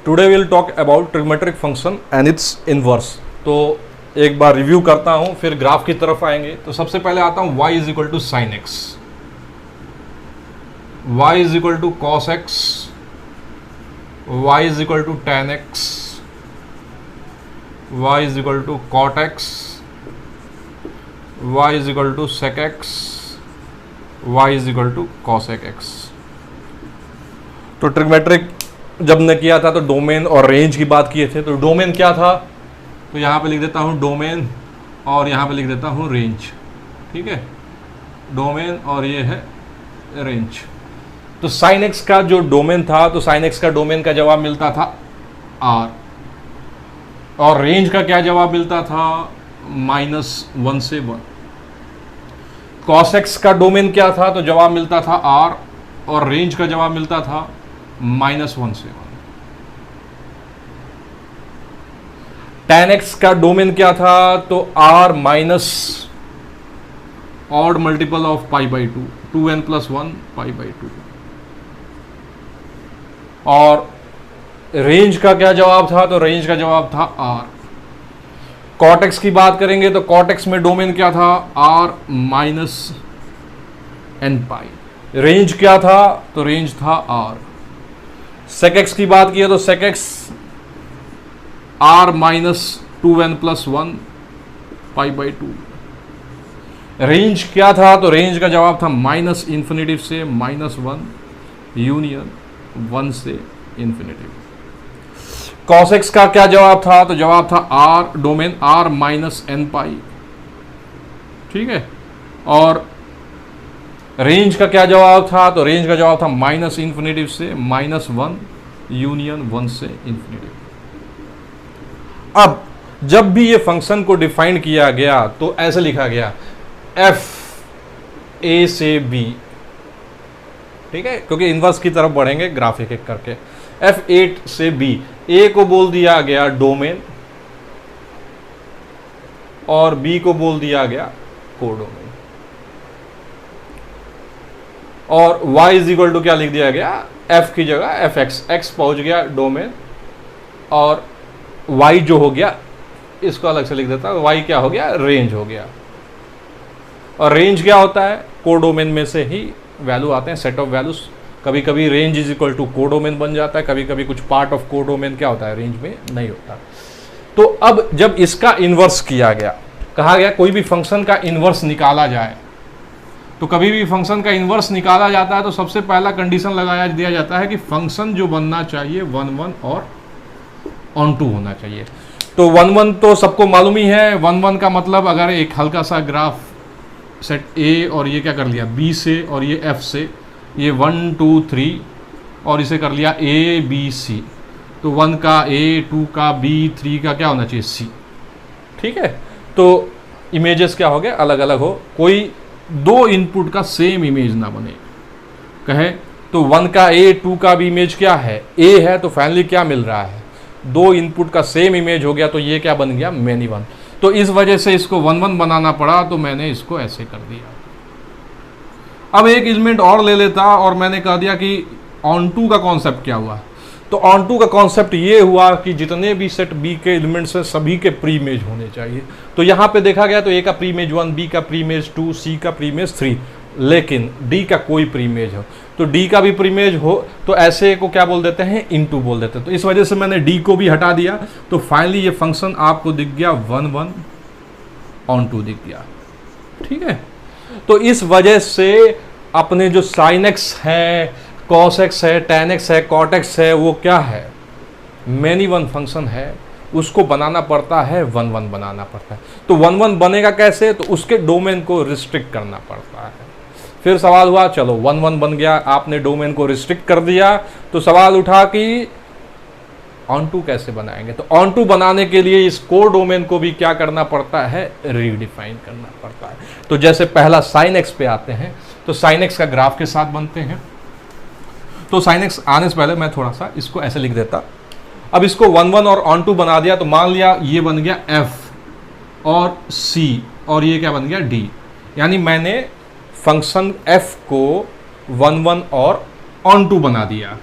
Today will talk about trigonometric function and its inverse. तो एक बार review करता हूँ, फिर ग्राफ की तरफ आएंगे। तो सबसे पहले आता हूँ y is equal to sine x, y is equal to cos x, y is equal to tan x, y is equal to cot x, y is equal to sec x, y is equal to cosec x. तो trigonometric जब ने किया था तो domain और range की बात किए थे। तो डोमेन क्या था, तो यहाँ पे लिख देता हूँ डोमेन और यहाँ पे लिख देता हूँ रेंज। ठीक है, डोमेन और ये है रेंज। तो साइन एक्स का जो डोमेन था, तो साइन एक्स का डोमेन का जवाब मिलता था r, और रेंज का क्या जवाब मिलता था, -1 से 1। कॉस एक्स का डोमेन क्या था, तो जवाब मिलता था r, और रेंज का जवाब मिलता था -1 से 1। tan x का डोमेन क्या था, तो r minus odd multiple of π/2, 2n+1 π/2। और रेंज का क्या जवाब था, तो रेंज का जवाब था r। कॉट एक्स की बात करेंगे तो कॉट एक्स में डोमेन क्या था, r -nπ। रेंज क्या था, तो रेंज था r। सेक एक्स की बात की तो सेक एक्स r -2n+1 π/2। रेंज क्या था, तो रेंज का जवाब था -∞ से -1 यूनियन 1 से इंफिनिटी। कॉस एक्स का क्या जवाब था, तो जवाब था r, डोमेन r -nπ। ठीक है, और रेंज का क्या जवाब था, तो रेंज का जवाब था -∞ से -1 यूनियन 1 से इंफिनिटी। अब जब भी ये फंक्शन को डिफाइन किया गया तो ऐसे लिखा गया f a से b। ठीक है, क्योंकि इनवर्स की तरफ बढ़ेंगे ग्राफ एक एक करके। f8 से b, a को बोल दिया गया डोमेन और b को बोल दिया गया कोडोमेन, और y इज इक्वल टू क्या लिख दिया गया, f की जगह fx। x पहुंच गया डोमेन और y जो हो गया, इसको अलग से लिख देता है, y क्या हो गया, रेंज हो गया। और रेंज क्या होता है, कोडोमेन में से ही वैल्यू आते हैं, सेट ऑफ वैल्यूज। कभी कभी range is equal to codomain बन जाता है, कभी कभी कुछ पार्ट ऑफ कोडोमेन क्या होता है, रेंज में नहीं होता। तो अब जब इसका इन्वर्स किया गया, कहा गया कोई भी फंक्शन का इन्वर्स निकाला जाए, तो कभी भी फंक्शन का इन्वर्स निकाला जाता है तो सबसे पहला कंडीशन लगाया दिया जाता है कि फंक्शन जो बनना चाहिए 1 1 और ऑन टू होना चाहिए। तो 1 1 तो सबको मालूम ही है। 1 1 का मतलब अगर एक हल्का सा ग्राफ सेट A और ये क्या कर लिया B से, और ये F से, ये 1 2 3 और इसे कर लिया A B C, तो 1 का A, 2 का B, 3 का क्या होना चाहिए C। ठीक है, तो इमेजेस क्या हो गए, अलग अलग हो, कोई दो इनपुट का सेम इमेज ना बने। कहे तो 1 का A, 2 का भी इमेज क्या है, A है, तो फाइनली क्या मिल रहा है, दो इनपुट का सेम इमेज हो गया, तो ये क्या बन गया, मैनी वन। तो इस वजह से इसको 1 1 बनाना पड़ा, तो मैंने इसको ऐसे कर दिया। अब एक एलिमेंट और ले लेता और मैंने कह दिया कि ऑन टू का कॉन्सेप्ट क्या हुआ। तो ऑन टू का कॉन्सेप्ट ये हुआ कि जितने भी सेट बी के एलिमेंट्स हैं सभी के प्री इमेज होने चाहिए। तो यहाँ पे देखा गया तो ए का प्री इमेज 1, बी का प्री इमेज 2, सी का प्री इमेज 3, लेकिन डी का कोई प्री इमेज हो, तो डी का भी प्री इमेज हो तो ऐसे को क्या बोल देते हैं, इनटू बोल देते हैं। तो इस वजह से मैंने डी को भी हटा दिया, तो फाइनली ये फंक्शन आपको दिख गया 1 1 ऑन टू दिख गया। ठीक है, तो इस वजह से अपने जो साइन एक्स है, कॉस एक्स है, टेन एक्स है, कॉट एक्स है, वो क्या है, मैनी वन फंक्शन है, उसको बनाना पड़ता है 1 1 बनाना पड़ता है। तो 1 1 बनेगा कैसे, तो उसके डोमेन को रिस्ट्रिक्ट करना पड़ता है। फिर सवाल हुआ, चलो 1 1 बन गया, आपने डोमेन को रिस्ट्रिक्ट कर दिया, तो सवाल उठा कि ऑन टू कैसे बनाएंगे। तो ऑन टू बनाने के लिए इस कोर डोमेन को भी क्या करना पड़ता है, रीडिफाइन करना पड़ता है। तो जैसे पहला साइन एक्स पे आते हैं, तो साइन एक्स का ग्राफ के साथ बनते हैं। तो साइन एक्स आने से पहले मैं थोड़ा सा इसको ऐसे लिख देता। अब इसको 1 1 और ऑन टू बना दिया, तो मान लिया ये बन गया f और c, और ये क्या बन गया d। यानी मैंने फंक्शन f को 1 1 और ऑन टू बना दिया।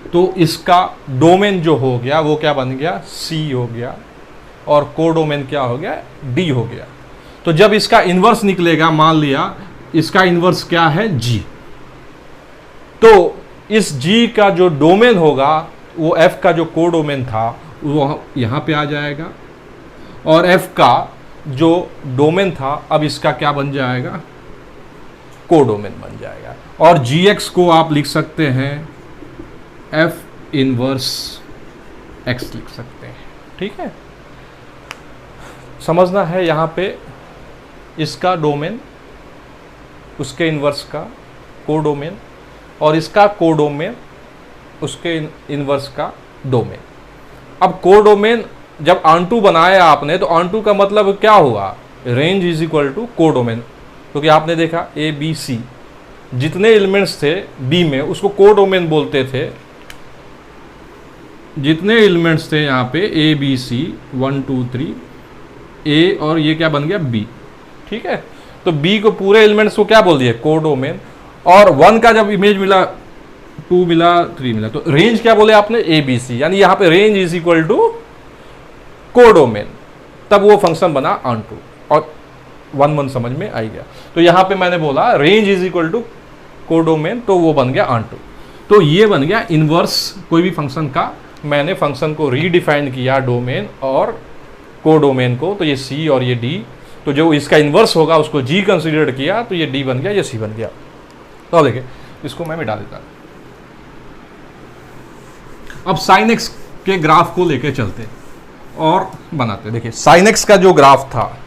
तो इसका डोमेन जो हो गया वो क्या बन गया, सी हो गया, और कोडोमेन क्या हो गया, डी हो गया। तो जब इसका इन्वर्स निकलेगा, मान लिया इसका इन्वर्स क्या है, जी, तो इस जी का जो डोमेन होगा वो एफ का जो कोडोमेन था वो यहां पे आ जाएगा, और एफ का जो डोमेन था अब इसका क्या बन जाएगा, कोडोमेन बन जाएगा। और जी एक्स को आप लिख सकते हैं एफ इनवर्स एक्स लिख सकते हैं। ठीक है, समझना है यहाँ पे इसका डोमेन, उसके इनवर्स का कोडोमेन, और इसका कोडोमेन उसके इनवर्स का डोमेन। अब कोडोमेन जब ऑन टू बनाया आपने तो ऑन टू का मतलब क्या हुआ, range is equal to codomain, क्योंकि आपने देखा ए बी सी जितने एलिमेंट्स थे बी में उसको कोडोमेन बोलते थे। जितने एलिमेंट्स थे यहाँ पे ए बी सी 1 2 3 ए, और ये क्या बन गया बी। ठीक है, तो बी को पूरे एलिमेंट्स को क्या बोल दिया, कोडोमेन। और 1 का जब इमेज मिला, 2 मिला, 3 मिला, तो रेंज क्या बोले आपने, ए बी सी, यानी यहाँ पे range is equal to codomain, तब वो फंक्शन बना ऑन टू, और 1 1 समझ में आई गया। तो यहाँ पे मैंने बोला range is equal to codomain, तो वो बन गया ऑन टू। तो ये बन गया इनवर्स कोई भी फंक्शन का, मैंने फंक्शन को रीडिफाइन किया डोमेन और कोडोमेन को, तो ये सी और ये डी, तो जो इसका इनवर्स होगा उसको जी कंसीडर किया, तो ये डी बन गया, ये सी बन गया। तो अब देखिए इसको मैं मिटा देता। अब साइन एक्स के ग्राफ को लेके चलते और बनाते। देखिए साइन एक्स का जो ग्राफ था,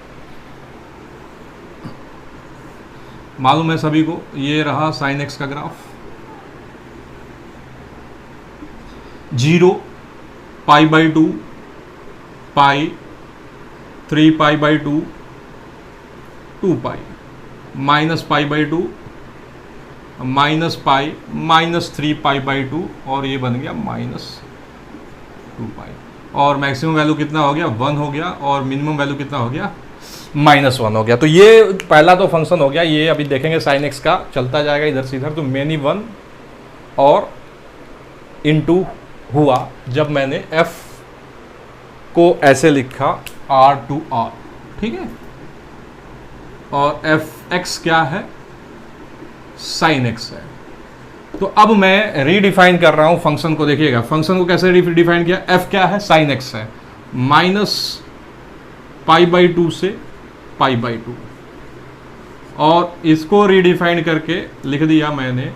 मालूम है सभी को, ये रहा साइन एक्स का ग्राफ, 0 π/2 पाई, 3 π/2 2 पाई, -π/2 -π -3 π/2, और ये बन गया -2 पाई, और मैक्सिमम वैल्यू कितना हो गया, 1 हो गया, और मिनिमम वैल्यू कितना हो गया, -1 हो गया। तो ये पहला तो फंक्शन हो गया। ये अभी देखेंगे साइन एक्स का चलता जाएगा इधर से इधर, तो मेनी 1 और इनटू हुआ जब मैंने f को ऐसे लिखा r to r। ठीक है, और एफ एक्स क्या है, साइन एक्स है। तो अब मैं रीडिफाइन कर रहा हूं फंक्शन को। देखिएगा फंक्शन को कैसे रीडिफाइन किया, f क्या है, साइन एक्स है, -π/2 से π/2, और इसको रीडिफाइन करके लिख दिया मैंने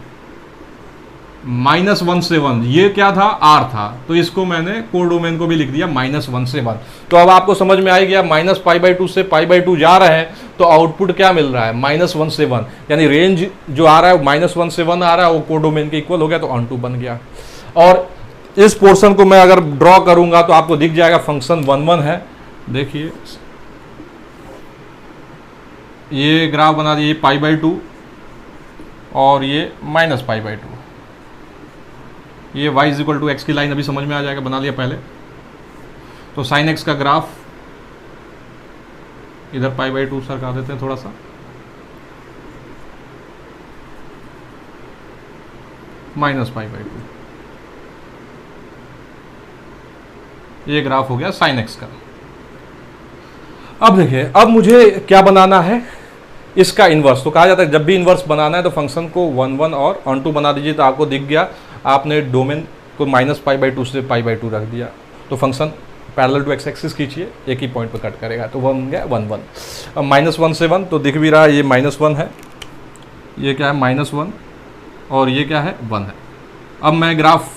-1 से 1। ये क्या था, r था, तो इसको मैंने कोडोमेन को भी लिख दिया -1 से 1। तो अब आपको समझ में आ गया, -π/2 से π/2 जा रहे हैं तो आउटपुट क्या मिल रहा है, -1 से 1, यानी रेंज जो आ रहा है -1 से 1 आ रहा है, वो कोडोमेन के इक्वल हो गया, तो ऑन टू बन गया। और इस पोर्शन को मैं अगर ड्रॉ करूंगा तो आपको दिख जाएगा फंक्शन 1 1 है। देखिए ये ग्राफ बना दिए, π/2 और ये -π/2, ये y इक्वल टू एक्स की लाइन अभी समझ में आ जाएगा, बना लिया पहले। तो साइन एक्स का ग्राफ इधर π/2 सरका देते हैं थोड़ा सा, -π/2, ये ग्राफ हो गया साइन एक्स का। अब देखिए, अब मुझे क्या बनाना है, इसका इन्वर्स। तो कहा जाता है जब भी इन्वर्स बनाना है तो फंक्शन को 1 1 और ऑन टू बना दीजिए। तो आपको दिख गया, आपने डोमेन को -π/2 से π/2 रख दिया, तो function parallel to x axis खींचिए, एक ही पॉइंट पर कट करेगा, तो बन गया 1 1। अब -1 से 1 तो दिख भी रहा है, ये -1 है, ये क्या है -1, और ये क्या है 1 है। अब मैं ग्राफ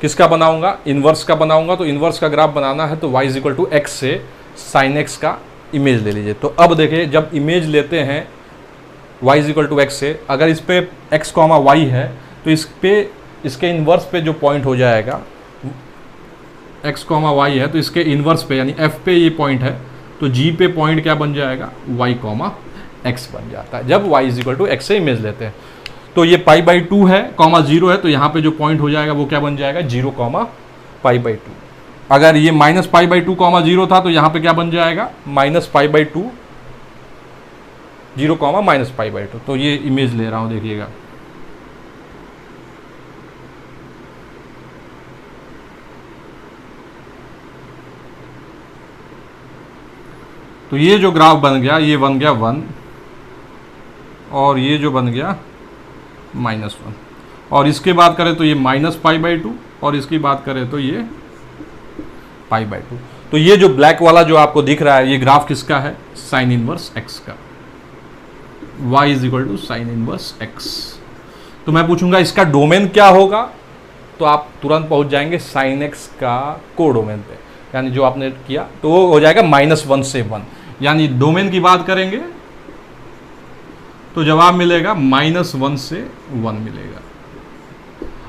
किसका बनाऊंगा, इन्वर्स का बनाऊंगा। तो इन्वर्स का ग्राफ बनाना है तो y इक्वल टू एक्स से साइन एक्स का इमेज ले लीजिए। तो अब देखिए जब इमेज लेते हैं y इक्वल टू एक्स से, अगर इस पे x, y है तो इस पे इसके इन्वर्स पे जो पॉइंट हो जाएगा x, y है, तो इसके इन्वर्स पे यानी f पे ये पॉइंट है, तो g पे पॉइंट क्या बन जाएगा, y, x बन जाता है जब y इक्वल टू एक्स से इमेज लेते हैं। तो ये π/2 है, 0 है, तो यहाँ पे जो पॉइंट हो जाएगा वो क्या बन जाएगा, 0, π/2। अगर ये -π/2, 0 था तो यहाँ पे क्या बन जाएगा, -π/2, 0, -π/2। तो ये इमेज ले रहा हूँ, देखिएगा तो ये जो ग्राफ बन गया ये बन गया 1 और ये जो बन गया -1, और इसके बात करें तो ये -π/2 और इसकी बात करें तो ये π/2। तो ये जो ब्लैक वाला जो आपको दिख रहा है ये ग्राफ किसका है? साइन इनवर्स x का। y = sign inverse x। तो मैं पूछूंगा इसका डोमेन क्या होगा, तो आप तुरंत पहुंच जाएंगे साइन x का कोडोमेन पे, यानी जो आपने किया तो वो हो जाएगा -1 से 1, यानी डोमेन की बात करेंगे तो जवाब मिलेगा -1 से 1 मिलेगा।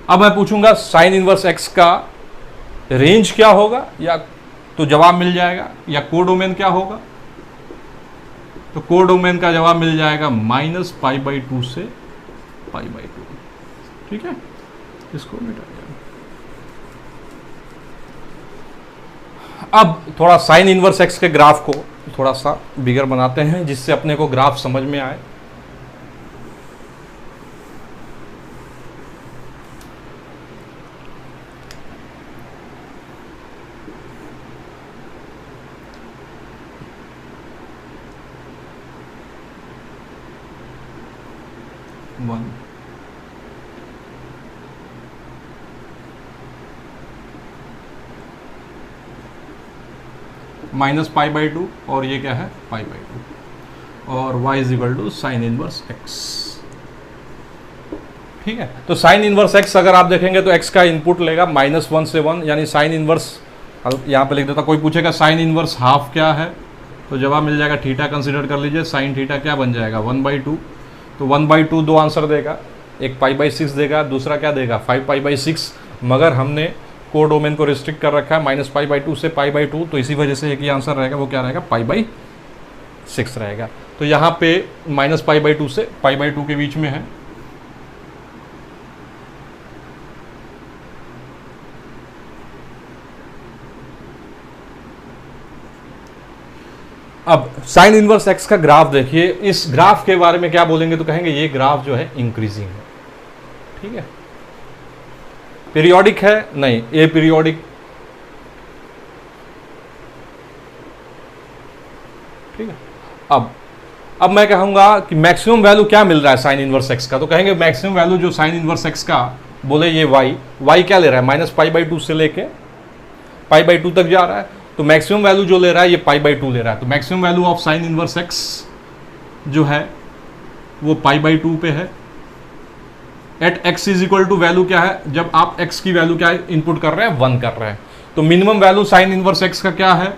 अब मैं पूछूंगा साइन इनवर्स x का रेंज क्या होगा, या तो जवाब मिल जाएगा, या कोडोमेन क्या होगा, तो कोडोमेन का जवाब मिल जाएगा -π/2 से π/2। ठीक है, इसको मिटा दिया। अब थोड़ा साइन इनवर्स x के ग्राफ को थोड़ा सा बिगर बनाते हैं जिससे अपने को ग्राफ समझ में आए। -π/2 और ये क्या है π/2 और y = साइन इनवर्स x। ठीक है, तो साइन इनवर्स x अगर आप देखेंगे तो x का इनपुट लेगा -1 से 1, यानी साइन इनवर्स, यहाँ पे लिख देता, कोई पूछेगा साइन इनवर्स हाफ क्या है, तो जवाब मिल जाएगा थीटा कंसीडर कर लीजिए, साइन थीटा क्या बन जाएगा 1/2। तो 1/2 दो आंसर देगा, एक π/6 देगा, दूसरा क्या देगा 5π/6, मगर हमने कोडोमेन को रिस्ट्रिक्ट कर रखा है -π/2 से π/2, तो इसी वजह से एक ही आंसर रहेगा, वो क्या रहेगा π/6 रहेगा। तो यहाँ पे -π/2 से π/2 के बीच में है। अब साइन इनवर्स x का ग्राफ देखिए, इस ग्राफ के बारे में क्या बोलेंगे तो कहेंगे ये ग्राफ जो है इंक्रीजिंग है। ठीक है, पीरियोडिक है नहीं, ए पीरियोडिक। ठीक है, अब मैं कहूंगा कि मैक्सिमम वैल्यू क्या मिल रहा है साइन इनवर्स x का, तो कहेंगे मैक्सिमम वैल्यू जो साइन इनवर्स x का बोले ये y क्या ले रहा है -π/2 से लेके π/2 तक जा रहा है, तो मैक्सिमम वैल्यू जो ले रहा है ये π/2 ले रहा है। तो maximum value of sine inverse x जो है वो π/2 पे है। एट x = वैल्यू क्या है, जब आप x की वैल्यू क्या इनपुट कर रहे हैं 1 कर रहे हैं, तो minimum value sign inverse x का क्या है,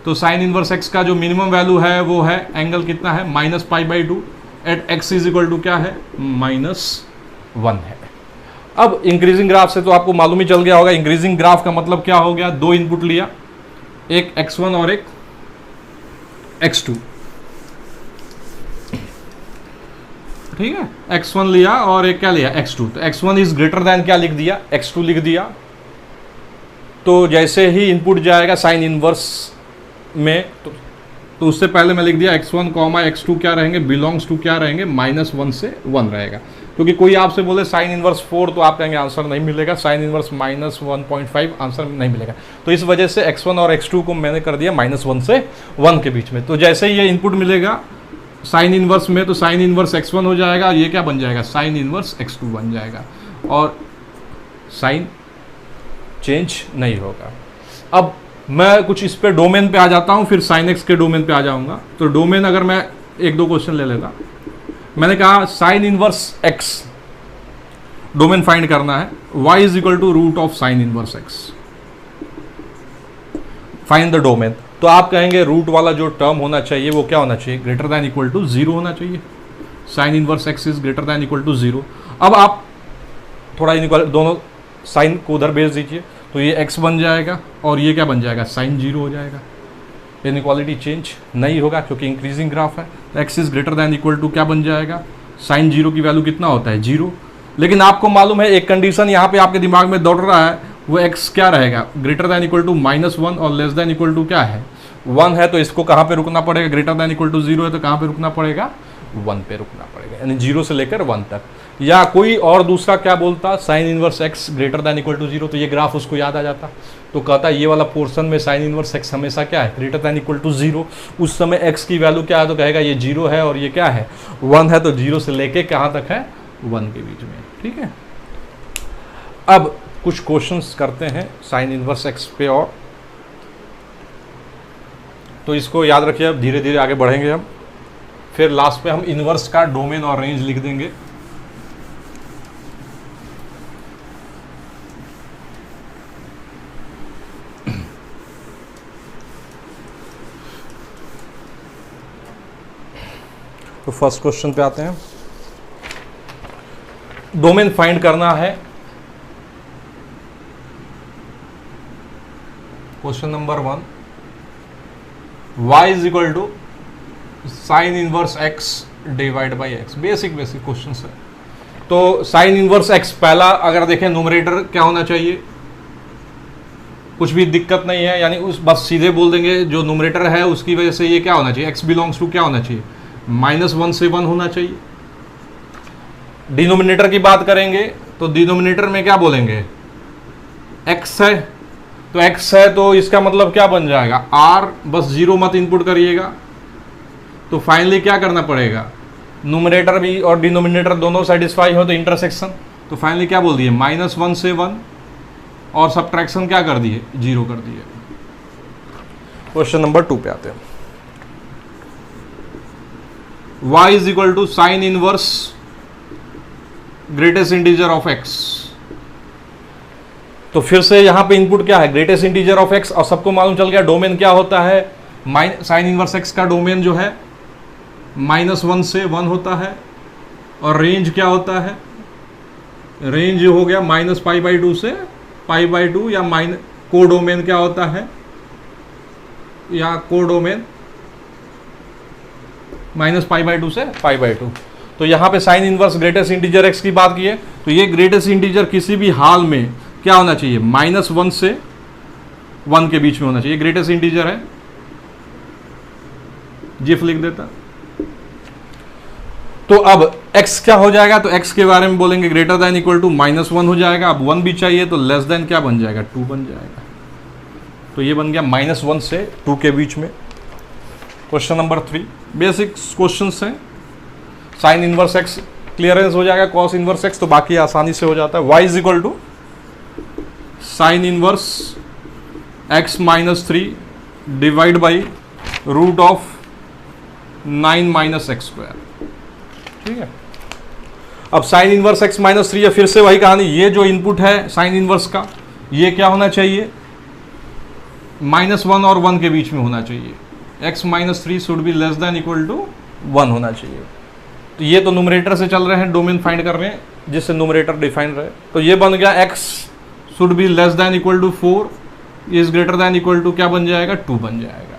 तो साइन इनवर्स x का जो मिनिमम वैल्यू है वो है एंगल कितना है -π/2। एट x = क्या है -1 है। अब इंक्रीजिंग ग्राफ से तो आपको मालूम ही चल गया होगा, इंक्रीजिंग ग्राफ का मतलब क्या हो गया, दो इनपुट लिया, एक x1 और एक x2। ठीक है, x1 लिया और एक क्या लिया x2, तो x1 इज ग्रेटर देन क्या लिख दिया x2 लिख दिया। तो जैसे ही इनपुट जाएगा साइन इनवर्स में तो उससे पहले मैं लिख दिया x1, x2 क्या रहेंगे, बिलोंग्स टू क्या रहेंगे -1 से 1 रहेगा। क्योंकि कोई आपसे बोले साइन इनवर्स 4 तो आप कहेंगे आंसर नहीं मिलेगा, साइन इनवर्स -1.5 आंसर नहीं मिलेगा। तो इस वजह से x1 और x2 को मैंने कर दिया -1 से 1 के बीच में। तो जैसे ही ये इनपुट मिलेगा साइन इनवर्स में, तो साइन इनवर्स x1 हो जाएगा, ये क्या बन जाएगा साइन इनवर्स x2 बन जाएगा, और साइन चेंज नहीं होगा। अब मैं कुछ इस पे डोमेन पे आ जाता हूँ, फिर साइन x के डोमेन पे आ जाऊँगा। तो डोमेन अगर मैं एक दो क्वेश्चन ले लेता, मैंने कहा sine inverse x domain find करना है, y = root of sine inverse x, find the domain. तो आप कहेंगे रूट वाला जो टर्म होना चाहिए वो क्या होना चाहिए, ग्रेटर दैन इक्वल टू 0 होना चाहिए। Sine inverse x is greater than equal to 0। अब आप थोड़ा इनइक्वालिटी दोनों साइन को उधर भेज दीजिए, तो ये x बन जाएगा और ये क्या बन जाएगा साइन 0 हो जाएगा। इनइक्वालिटी चेंज नहीं होगा क्योंकि इंक्रीजिंग ग्राफ है। x is greater than equal to क्या बन जाएगा, साइन 0 की वैल्यू कितना होता है 0। लेकिन आपको मालूम है एक कंडीशन यहाँ पे आपके दिमाग में दौड़ रहा है, वो x क्या रहेगा, ग्रेटर दैन इक्वल टू -1 और लेस दैन इक्वल टू क्या है 1 है। तो इसको कहाँ पे रुकना पड़ेगा, ग्रेटर दैन इक्वल टू 0 है तो कहाँ पे रुकना पड़ेगा 1 पे रुकना पड़ेगा, यानी 0 से लेकर 1 तक। या कोई और दूसरा क्या बोलता, sine inverse x greater than equal to zero, तो ये ग्राफ उसको याद आ जाता। तो कहता ये वाला पोर्शन में साइन इनवर्स एक्स हमेशा क्या है, greater than equal to zero. उस समय एक्स की वैल्यू क्या है, तो कहेगा ये जीरो है और ये क्या है, वन है, तो जीरो से लेके कहाँ तक है, वन के बीच में। ठीक है, अब कुछ क्वेश्चंस करते हैं साइन इनवर्स एक्स पे, और तो इसको याद रखिए, अब धीरे धीरे आगे बढ़ेंगे हम, फिर लास्ट पे हम इनवर्स का डोमेन और रेंज लिख देंगे। तो फर्स्ट क्वेश्चन पे आते हैं, डोमेन फाइंड करना है। Question number 1, y is equal to sine inverse x divide by x. Basic question है। तो साइन इनवर्स x पहला अगर देखें, न्यूमरेटर क्या होना चाहिए, कुछ भी दिक्कत नहीं है, यानी उस बस सीधे बोल देंगे जो न्यूमरेटर है उसकी वजह से ये क्या होना चाहिए, x बिलोंग्स टू क्या होना चाहिए, -1 से 1 होना चाहिए। डिनोमिनेटर की बात करेंगे तो डिनोमिनेटर में क्या बोलेंगे, x है, तो x है तो इसका मतलब क्या बन जाएगा, r, बस जीरो मत इनपुट करिएगा। तो फाइनली क्या करना पड़ेगा, न्यूमरेटर भी और डिनोमिनेटर दोनों सेटिस्फाई हो तो इंटरसेक्शन, तो फाइनली क्या बोल दिए, -1 से 1, और सब्ट्रैक्शन क्या कर दिए, 0 कर दिए। क्वेश्चन नंबर 2 पे आते हैं, y is equal to sine inverse greatest integer of x। तो फिर से यहां पे इनपुट क्या है, ग्रेटेस्ट इंटीजर ऑफ x, और सबको मालूम चल गया डोमेन क्या होता है, साइन इनवर्स x का डोमेन जो है -1 से 1 होता है, और रेंज क्या होता है, रेंज हो गया -π/2 से π/2, या कोडोमेन क्या होता है, या कोडोमेन -π/2 से π/2। तो यहाँ पे sign inverse greatest integer x की बात की है, तो ये ग्रेटेस्ट इंटीजर किसी भी हाल में क्या होना चाहिए, -1 से 1 के बीच में होना चाहिए, ग्रेटेस्ट इंटीजर है, जिफ लिख देता। तो अब x क्या हो जाएगा, तो x के बारे में बोलेंगे ग्रेटर दैन इक्वल टू -1 हो जाएगा। अब 1 भी चाहिए तो लेस देन क्या बन जाएगा, 2 बन जाएगा। तो ये बन गया -1 से 2 के बीच में। क्वेश्चन नंबर 3 बेसिक क्वेश्चन हैं, साइन इनवर्स x क्लियरेंस हो जाएगा, कॉस इनवर्स x तो बाकी आसानी से हो जाता है। y is equal to sine inverse x -3 divide by root of 9 - x²। ठीक है, अब साइन इनवर्स x -3 है, फिर से वही कहानी, ये जो इनपुट है साइन इनवर्स का ये क्या होना चाहिए, -1 और 1 के बीच में होना चाहिए। x -3 should be less than equal to 1 होना चाहिए। तो ये तो न्यूमरेटर से चल रहे हैं, डोमेन फाइंड कर रहे हैं जिससे न्यूमरेटर डिफाइन रहे। तो ये बन गया x should be less than equal to 4 is greater than equal to क्या बन जाएगा, 2 बन जाएगा।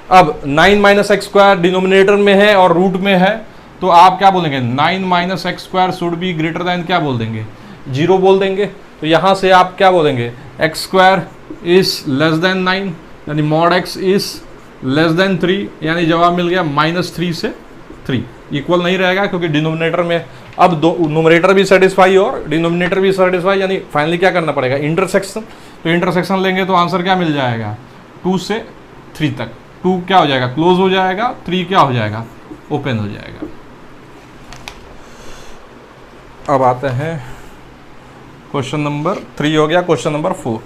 अब 9 - x² डिनोमिनेटर में है और रूट में है, तो आप क्या बोलेंगे, 9 - x² should be greater then क्या बोल देंगे, 0 बोल देंगे। तो यहाँ से आप क्या बोलेंगे, x² इज लेस देन 9, यानी mod x is less then 3, यानी जवाब मिल गया -3 से 3। इक्वल नहीं रहेगा क्योंकि डिनोमिनेटर में अब दो न्यूमरेटर भी सेटिस्फाई और डिनोमिनेटर भी सेटिस्फाई, यानी फाइनली क्या करना पड़ेगा, इंटरसेक्शन। तो इंटरसेक्शन लेंगे तो आंसर क्या मिल जाएगा, 2 से 3 तक। 2 क्या हो जाएगा, क्लोज हो जाएगा, 3 क्या हो जाएगा, ओपन हो जाएगा। अब आते हैं क्वेश्चन नंबर 3 हो गया। क्वेश्चन नंबर 4,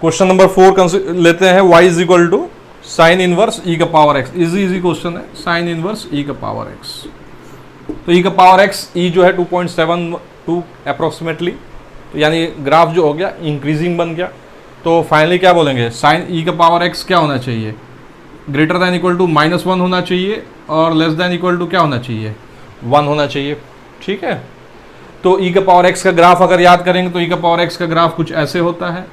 क्वेश्चन नंबर 4 लेते हैं, y is equal to sine inverse e का पावर x। इजी क्वेश्चन है, साइन इनवर्स e का पावर x। तो e का पावर x, e जो है 2.72 अप्रोक्सीमेटली, तो यानी ग्राफ जो हो गया इंक्रीजिंग बन गया। तो फाइनली क्या बोलेंगे, साइन e का पावर x क्या होना चाहिए, ग्रेटर दैन इक्वल टू -1 होना चाहिए, और लेस दैन इक्वल टू क्या होना चाहिए, 1 होना चाहिए। ठीक है, तो e का पावर x का ग्राफ अगर याद करेंगे तो e का पावर x का ग्राफ कुछ ऐसे होता है।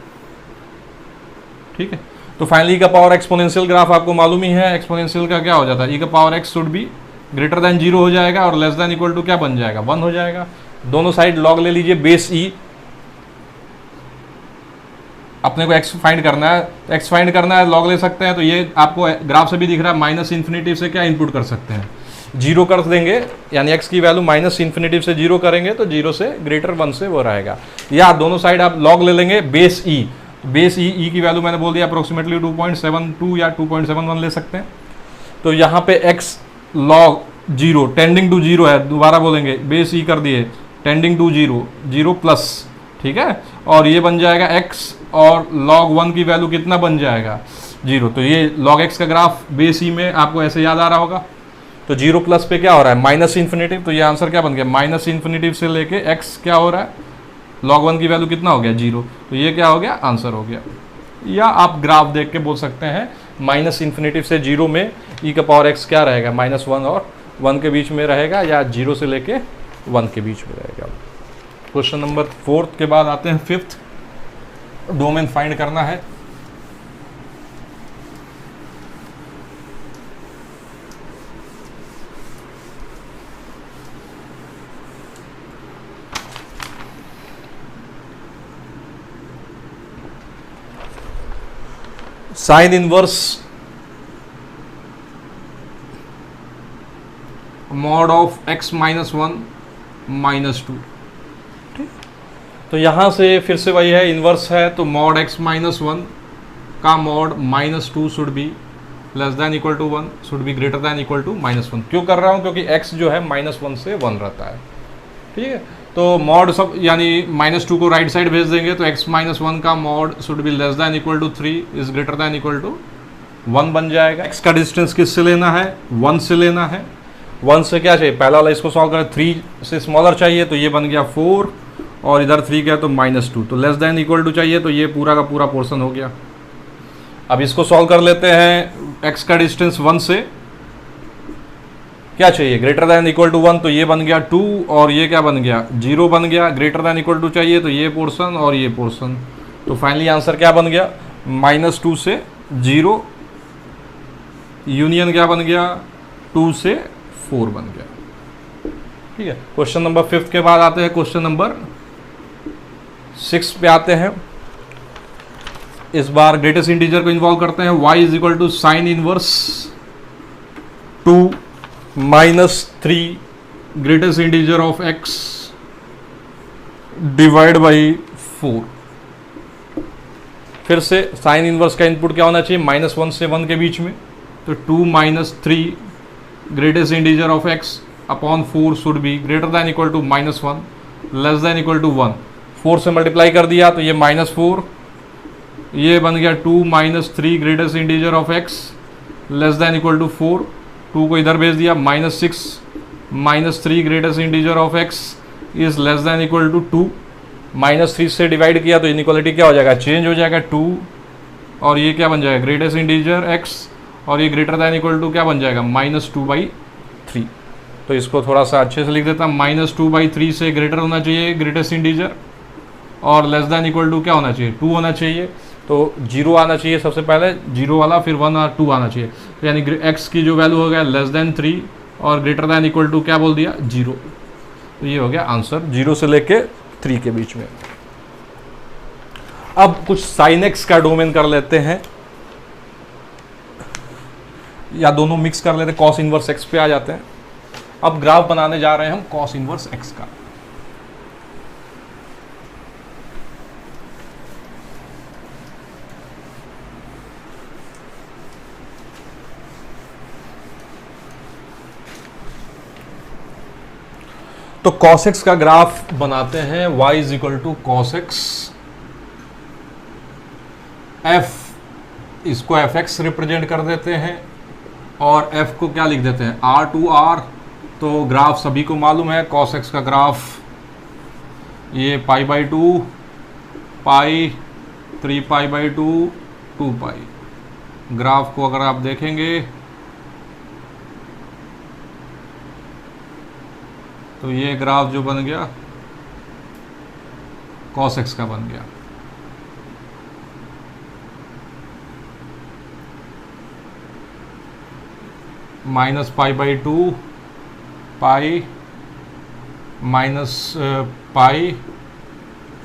ठीक है, तो फाइनली का पावर एक्सपोनेंशियल ग्राफ आपको मालूम ही है, एक्सपोनेंशियल का क्या हो जाता है, e का power x should be greater than 0 हो जाएगा, और लेस दैन इक्वल टू क्या बन जाएगा, 1 हो जाएगा। दोनों साइड लॉग ले लीजिए, बेस e, अपने को x फाइंड करना है, x फाइंड करना है, लॉग ले सकते हैं। तो ये आपको ग्राफ से भी दिख रहा है, -∞ से क्या इनपुट कर सकते हैं, जीरो कर देंगे, यानी x की वैल्यू माइनस इन्फिनिटी से जीरो करेंगे तो जीरो से ग्रेटर 1 से वो रहेगा। या दोनों साइड आप लॉग ले लेंगे बेस ई, बेस ई की वैल्यू मैंने बोल दिया अप्रोक्सीमेटली 2.72 या 2.71 ले सकते हैं। तो यहाँ पे x log zero tending to zero है, दोबारा बोलेंगे बेस ई कर दिए tending to zero, zero plus, ठीक है, और ये बन जाएगा x और लॉग 1 की वैल्यू कितना बन जाएगा जीरो। तो ये लॉग x का ग्राफ बेस ई में आपको ऐसे याद आ रहा होगा। तो जीरो प्लस पे क्या हो रहा है माइनस इन्फिनिटी, तो ये आंसर क्या बन गया माइनस इन्फिनिटी से लेके x क्या हो रहा है लॉग 1 की वैल्यू कितना हो गया जीरो, तो ये क्या हो गया आंसर हो गया। या आप ग्राफ देख के बोल सकते हैं माइनस इन्फिनिटी से जीरो में e का पावर x क्या रहेगा -1 और 1 के बीच में रहेगा, या जीरो से लेके 1 के बीच में रहेगा। क्वेश्चन नंबर 4 के बाद आते हैं 5th, डोमेन फाइंड करना है। Sine inverse mod of x -1 -2, ठीक। तो यहां से फिर से वही है, इनवर्स है तो मॉड x -1 का mod -2 should be less than equal to 1, should be greater than equal to -1। क्यों कर रहा हूं, क्योंकि x जो है -1 से 1 रहता है, ठीक है। तो मॉड सब यानी -2 को राइट साइड भेज देंगे तो x -1 का mod should be less than equal to 3 is greater than equal to 1 बन जाएगा। x का डिस्टेंस किससे लेना है 1 से लेना है। 1 से क्या चाहिए, पहला वाला इसको सॉल्व करें, 3 से स्मॉलर चाहिए तो ये बन गया 4 और इधर 3 क्या तो -2, तो लेस देन इक्वल टू चाहिए तो ये पूरा का पूरा पोर्शन हो गया। अब इसको सॉल्व कर लेते हैं। x का डिस्टेंस 1 से क्या चाहिए ग्रेटर देन इक्वल टू 1, तो ये बन गया 2 और ये क्या बन गया 0 बन गया। ग्रेटर देन इक्वल टू चाहिए तो ये पोर्शन और ये पोर्शन, तो फाइनली आंसर क्या बन गया -2 से 0 यूनियन क्या बन गया 2 से 4 बन गया, ठीक है। क्वेश्चन नंबर 5 के बाद आते हैं क्वेश्चन नंबर 6 पे आते हैं। इस बार ग्रेटेस्ट इंटीजर को इन्वॉल्व करते हैं। y is equal to sine inverse 2 -3 greatest integer of x divide by 4। फिर से साइन इनवर्स का इनपुट क्या होना चाहिए -1 से 1 के बीच में, तो 2 -3 greatest integer of x upon 4 should be greater than equal to -1 less than equal to 1। 4 से मल्टीप्लाई कर दिया तो ये -4, ये बन गया 2 -3 greatest integer of x less than equal to 4। 2 को इधर भेज दिया -6 -3 greatest integer of x is less than equal to 2। -3 से डिवाइड किया तो इनइक्वालिटी क्या हो जाएगा चेंज हो जाएगा 2 और ये क्या बन जाएगा ग्रेटेस्ट इंटीजर x और ये ग्रेटर देन इक्वल टू क्या बन जाएगा -2/3। तो इसको थोड़ा सा अच्छे से लिख देता हूँ, -2/3 से ग्रेटर होना चाहिए ग्रेटेस्ट इंटीजर और लेस देन इक्वल टू क्या होना चाहिए 2 होना चाहिए। तो 0 आना चाहिए सबसे पहले, 0 वाला, फिर 1 और 2 आना चाहिए। तो यानी x की जो वैल्यू हो गया लेस देन 3 और ग्रेटर देन इक्वल टू क्या बोल दिया 0। तो ये हो गया आंसर 0 से लेके 3 के बीच में। अब कुछ साइन x का डोमेन कर लेते हैं, या दोनों मिक्स कर लेते हैं, कॉस इनवर्स x पे आ जाते हैं। अब ग्राफ बनाने जा रहे हैं हम कॉस इनवर्स x का। तो cos x का ग्राफ बनाते हैं। y is equal to cos x, f इसको fx रिप्रेजेंट कर देते हैं और f को क्या लिख देते हैं r/r। तो ग्राफ सभी को मालूम है cos x का ग्राफ ये π/2 पाई 3π/2 2π। ग्राफ को अगर आप देखेंगे तो ये ग्राफ जो बन गया cos x का बन गया। -π/2 पाई माइनस पाई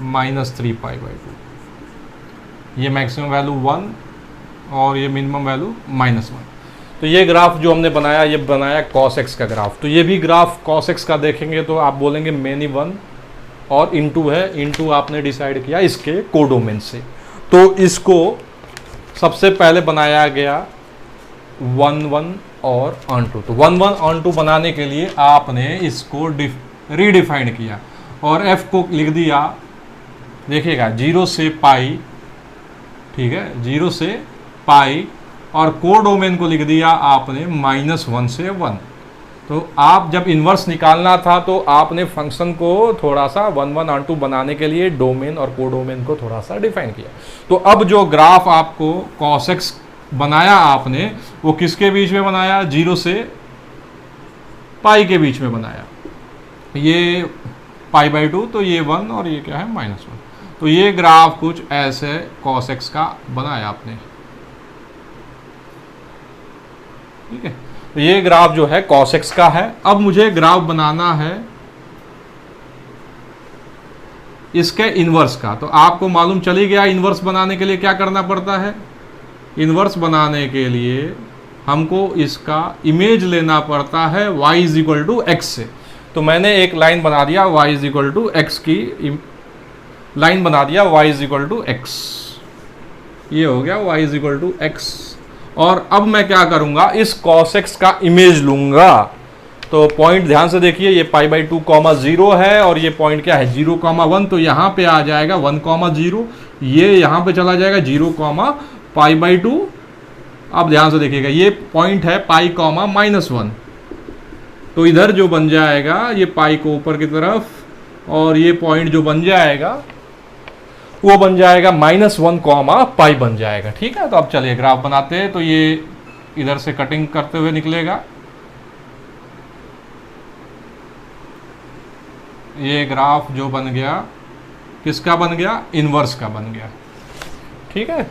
-3π/2। ये मैक्सिमम वैल्यू 1 और ये मिनिमम वैल्यू -1। तो ये ग्राफ जो हमने बनाया, ये बनाया cos x का ग्राफ। तो ये भी ग्राफ cos x का देखेंगे तो आप बोलेंगे मेनी वन और इनटू है, इनटू आपने डिसाइड किया इसके कोडोमेन से। तो इसको सबसे पहले बनाया गया 1 1 और ऑन2। तो 1 1 ऑन2 बनाने के लिए आपने इसको रीडिफाइंड किया और f को लिख दिया, देखिएगा 0 से पाई, ठीक है, 0 से पाई, और कोडोमेन को लिख दिया आपने -1 से 1। तो आप जब इन्वर्स निकालना था तो आपने फंक्शन को थोड़ा सा 1 1 ऑन2 बनाने के लिए डोमेन और कोडोमेन को थोड़ा सा डिफाइन किया। तो अब जो ग्राफ आपको cos x बनाया आपने, वो किसके बीच में बनाया? 0 से पाई के बीच में बनाया। ये π/2, तो ये 1 और ये क्या है -1। तो ये ग्राफ कुछ ऐसे cos x का बनाया आपने, ठीक है। तो ये ग्राफ जो है cos x का है। अब मुझे ग्राफ बनाना है इसके इन्वर्स का। तो आपको मालूम चली गया इन्वर्स बनाने के लिए क्या करना पड़ता है। इन्वर्स बनाने के लिए हमको इसका इमेज लेना पड़ता है y = x से। तो मैंने एक लाइन बना दिया y = x की लाइन बना दिया y = x, ये हो गया y = x। और अब मैं क्या करूंगा, इस cos x का इमेज लूंगा। तो पॉइंट ध्यान से देखिए, ये π/2, 0 है और ये पॉइंट क्या है 0, 1। तो यहाँ पे आ जाएगा 1, 0, ये यहाँ पे चला जाएगा 0, π/2। अब ध्यान से देखिएगा, ये पॉइंट है पाई, -1। तो इधर जो बन जाएगा ये पाई को ऊपर की तरफ, और ये पॉइंट जो बन जाएगा वो बन जाएगा -1, पाई बन जाएगा, ठीक है। तो अब चलिए ग्राफ बनाते हैं। तो ये इधर से कटिंग करते हुए निकलेगा, ये ग्राफ जो बन गया किसका बन गया? इन्वर्स का बन गया, ठीक है।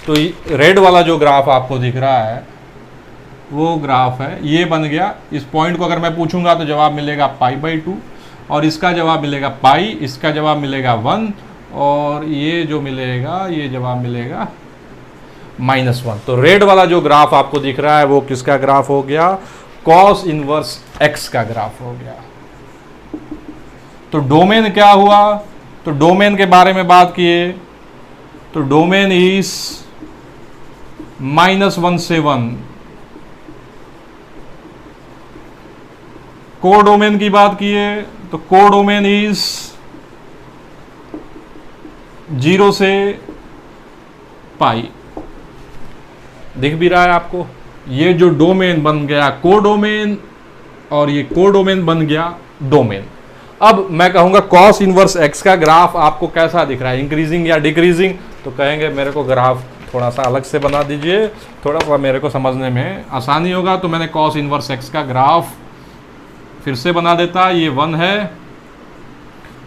तो रेड वाला जो ग्राफ आपको दिख रहा है वो ग्राफ है, ये बन गया। इस पॉइंट को अगर मैं पूछूंगा तो जवाब मिलेगा π/2, और इसका जवाब मिलेगा पाई, इसका जवाब मिलेगा 1, और ये जो मिलेगा ये जवाब मिलेगा -1। तो रेड वाला जो ग्राफ आपको दिख रहा है वो किसका ग्राफ हो गया? cos इनवर्स x का ग्राफ हो गया। तो डोमेन क्या हुआ? तो डोमेन के बारे में बात किए तो डोमेन इज -1 से 1। कोडोमेन की बात किए तो कोडोमेन इज 0 से पाई। दिख भी रहा है आपको, ये जो डोमेन बन गया कोडोमेन और ये कोडोमेन बन गया डोमेन। अब मैं कहूंगा cos इनवर्स x का ग्राफ आपको कैसा दिख रहा है, इंक्रीजिंग या डिक्रीजिंग? तो कहेंगे मेरे को ग्राफ थोड़ा सा अलग से बना दीजिए, थोड़ा सा मेरे को समझने में आसानी होगा। तो मैंने cos इनवर्स x का ग्राफ फिर से बना देता, ये 1 है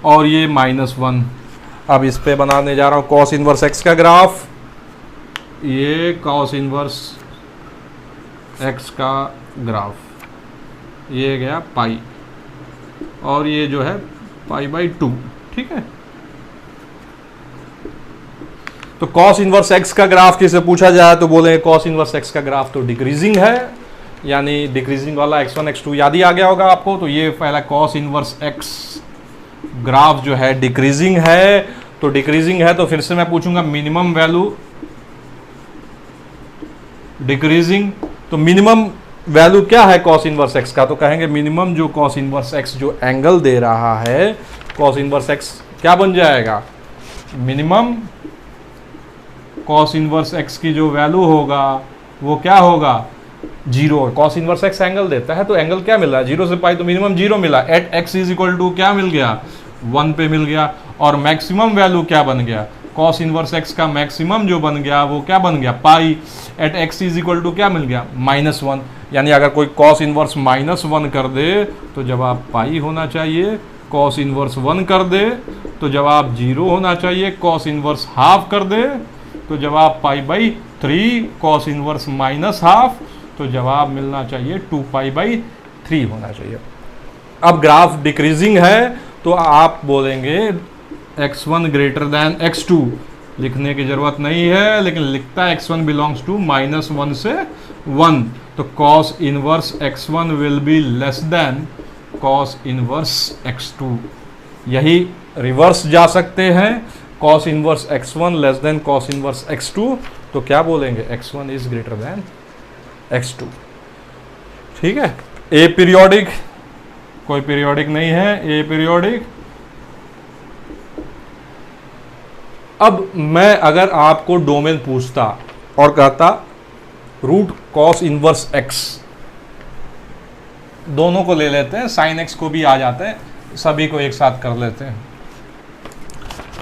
और ये -1। अब इस पे बनाने जा रहा हूँ cos इनवर्स x का ग्राफ, ये cos इनवर्स x का ग्राफ, ये गया पाई और ये जो है π/2, ठीक है। तो cos इनवर्स x का ग्राफ किसे पूछा जाए तो बोले cos इनवर्स x का ग्राफ तो डिक्रीजिंग है, यानी डिक्रीजिंग वाला x1 x2 याद ही आ गया होगा आपको। तो ये पहला cos इनवर्स x ग्राफ जो है डिक्रीजिंग है। तो डिक्रीजिंग है तो फिर से मैं पूछूंगा मिनिमम वैल्यू डिक्रीजिंग, तो मिनिमम वैल्यू क्या है cos इनवर्स x का? तो कहेंगे मिनिमम जो cos इनवर्स x जो एंगल दे रहा है, cos इनवर्स x क्या बन जाएगा? मिनिमम cos इनवर्स x की जो वैल्यू होगा वो क्या होगा? 0। cos इनवर्स x एंगल देता है तो एंगल क्या मिल रहा है? 0 से पाई, तो मिनिमम 0 मिला। एट x = क्या मिल गया? 1 पे मिल गया। और मैक्सिमम वैल्यू क्या बन गया? cos इनवर्स x का मैक्सिमम जो बन गया वो क्या बन गया? पाई। एट x = क्या मिल गया? -1। यानी अगर कोई cos इनवर्स -1 कर दे तो जवाब पाई होना चाहिए, cos इनवर्स 1 कर दे तो जवाब 0 होना चाहिए, cos इनवर्स हाफ कर दे तो जवाब π/3, cos इनवर्स -हाफ तो जवाब मिलना चाहिए 2π/3 होना चाहिए। अब ग्राफ डिक्रीजिंग है तो आप बोलेंगे x1 > x2, लिखने की जरूरत नहीं है, लेकिन लिखता है x1 बिलोंग्स टू -1 से 1, तो cos inverse x1 will be less then cos inverse x2। यही रिवर्स जा सकते हैं, cos inverse x1 less than cos inverse x2, तो क्या बोलेंगे x1 is greater then x2। ठीक है, ए पीरियोडिक, कोई पीरियोडिक नहीं है, ए पीरियोडिक। अब मैं अगर आपको डोमेन पूछता और कहता रूट कॉस इनवर्स x, दोनों को ले लेते हैं, साइन x को भी आ जाते हैं, सभी को एक साथ कर लेते हैं।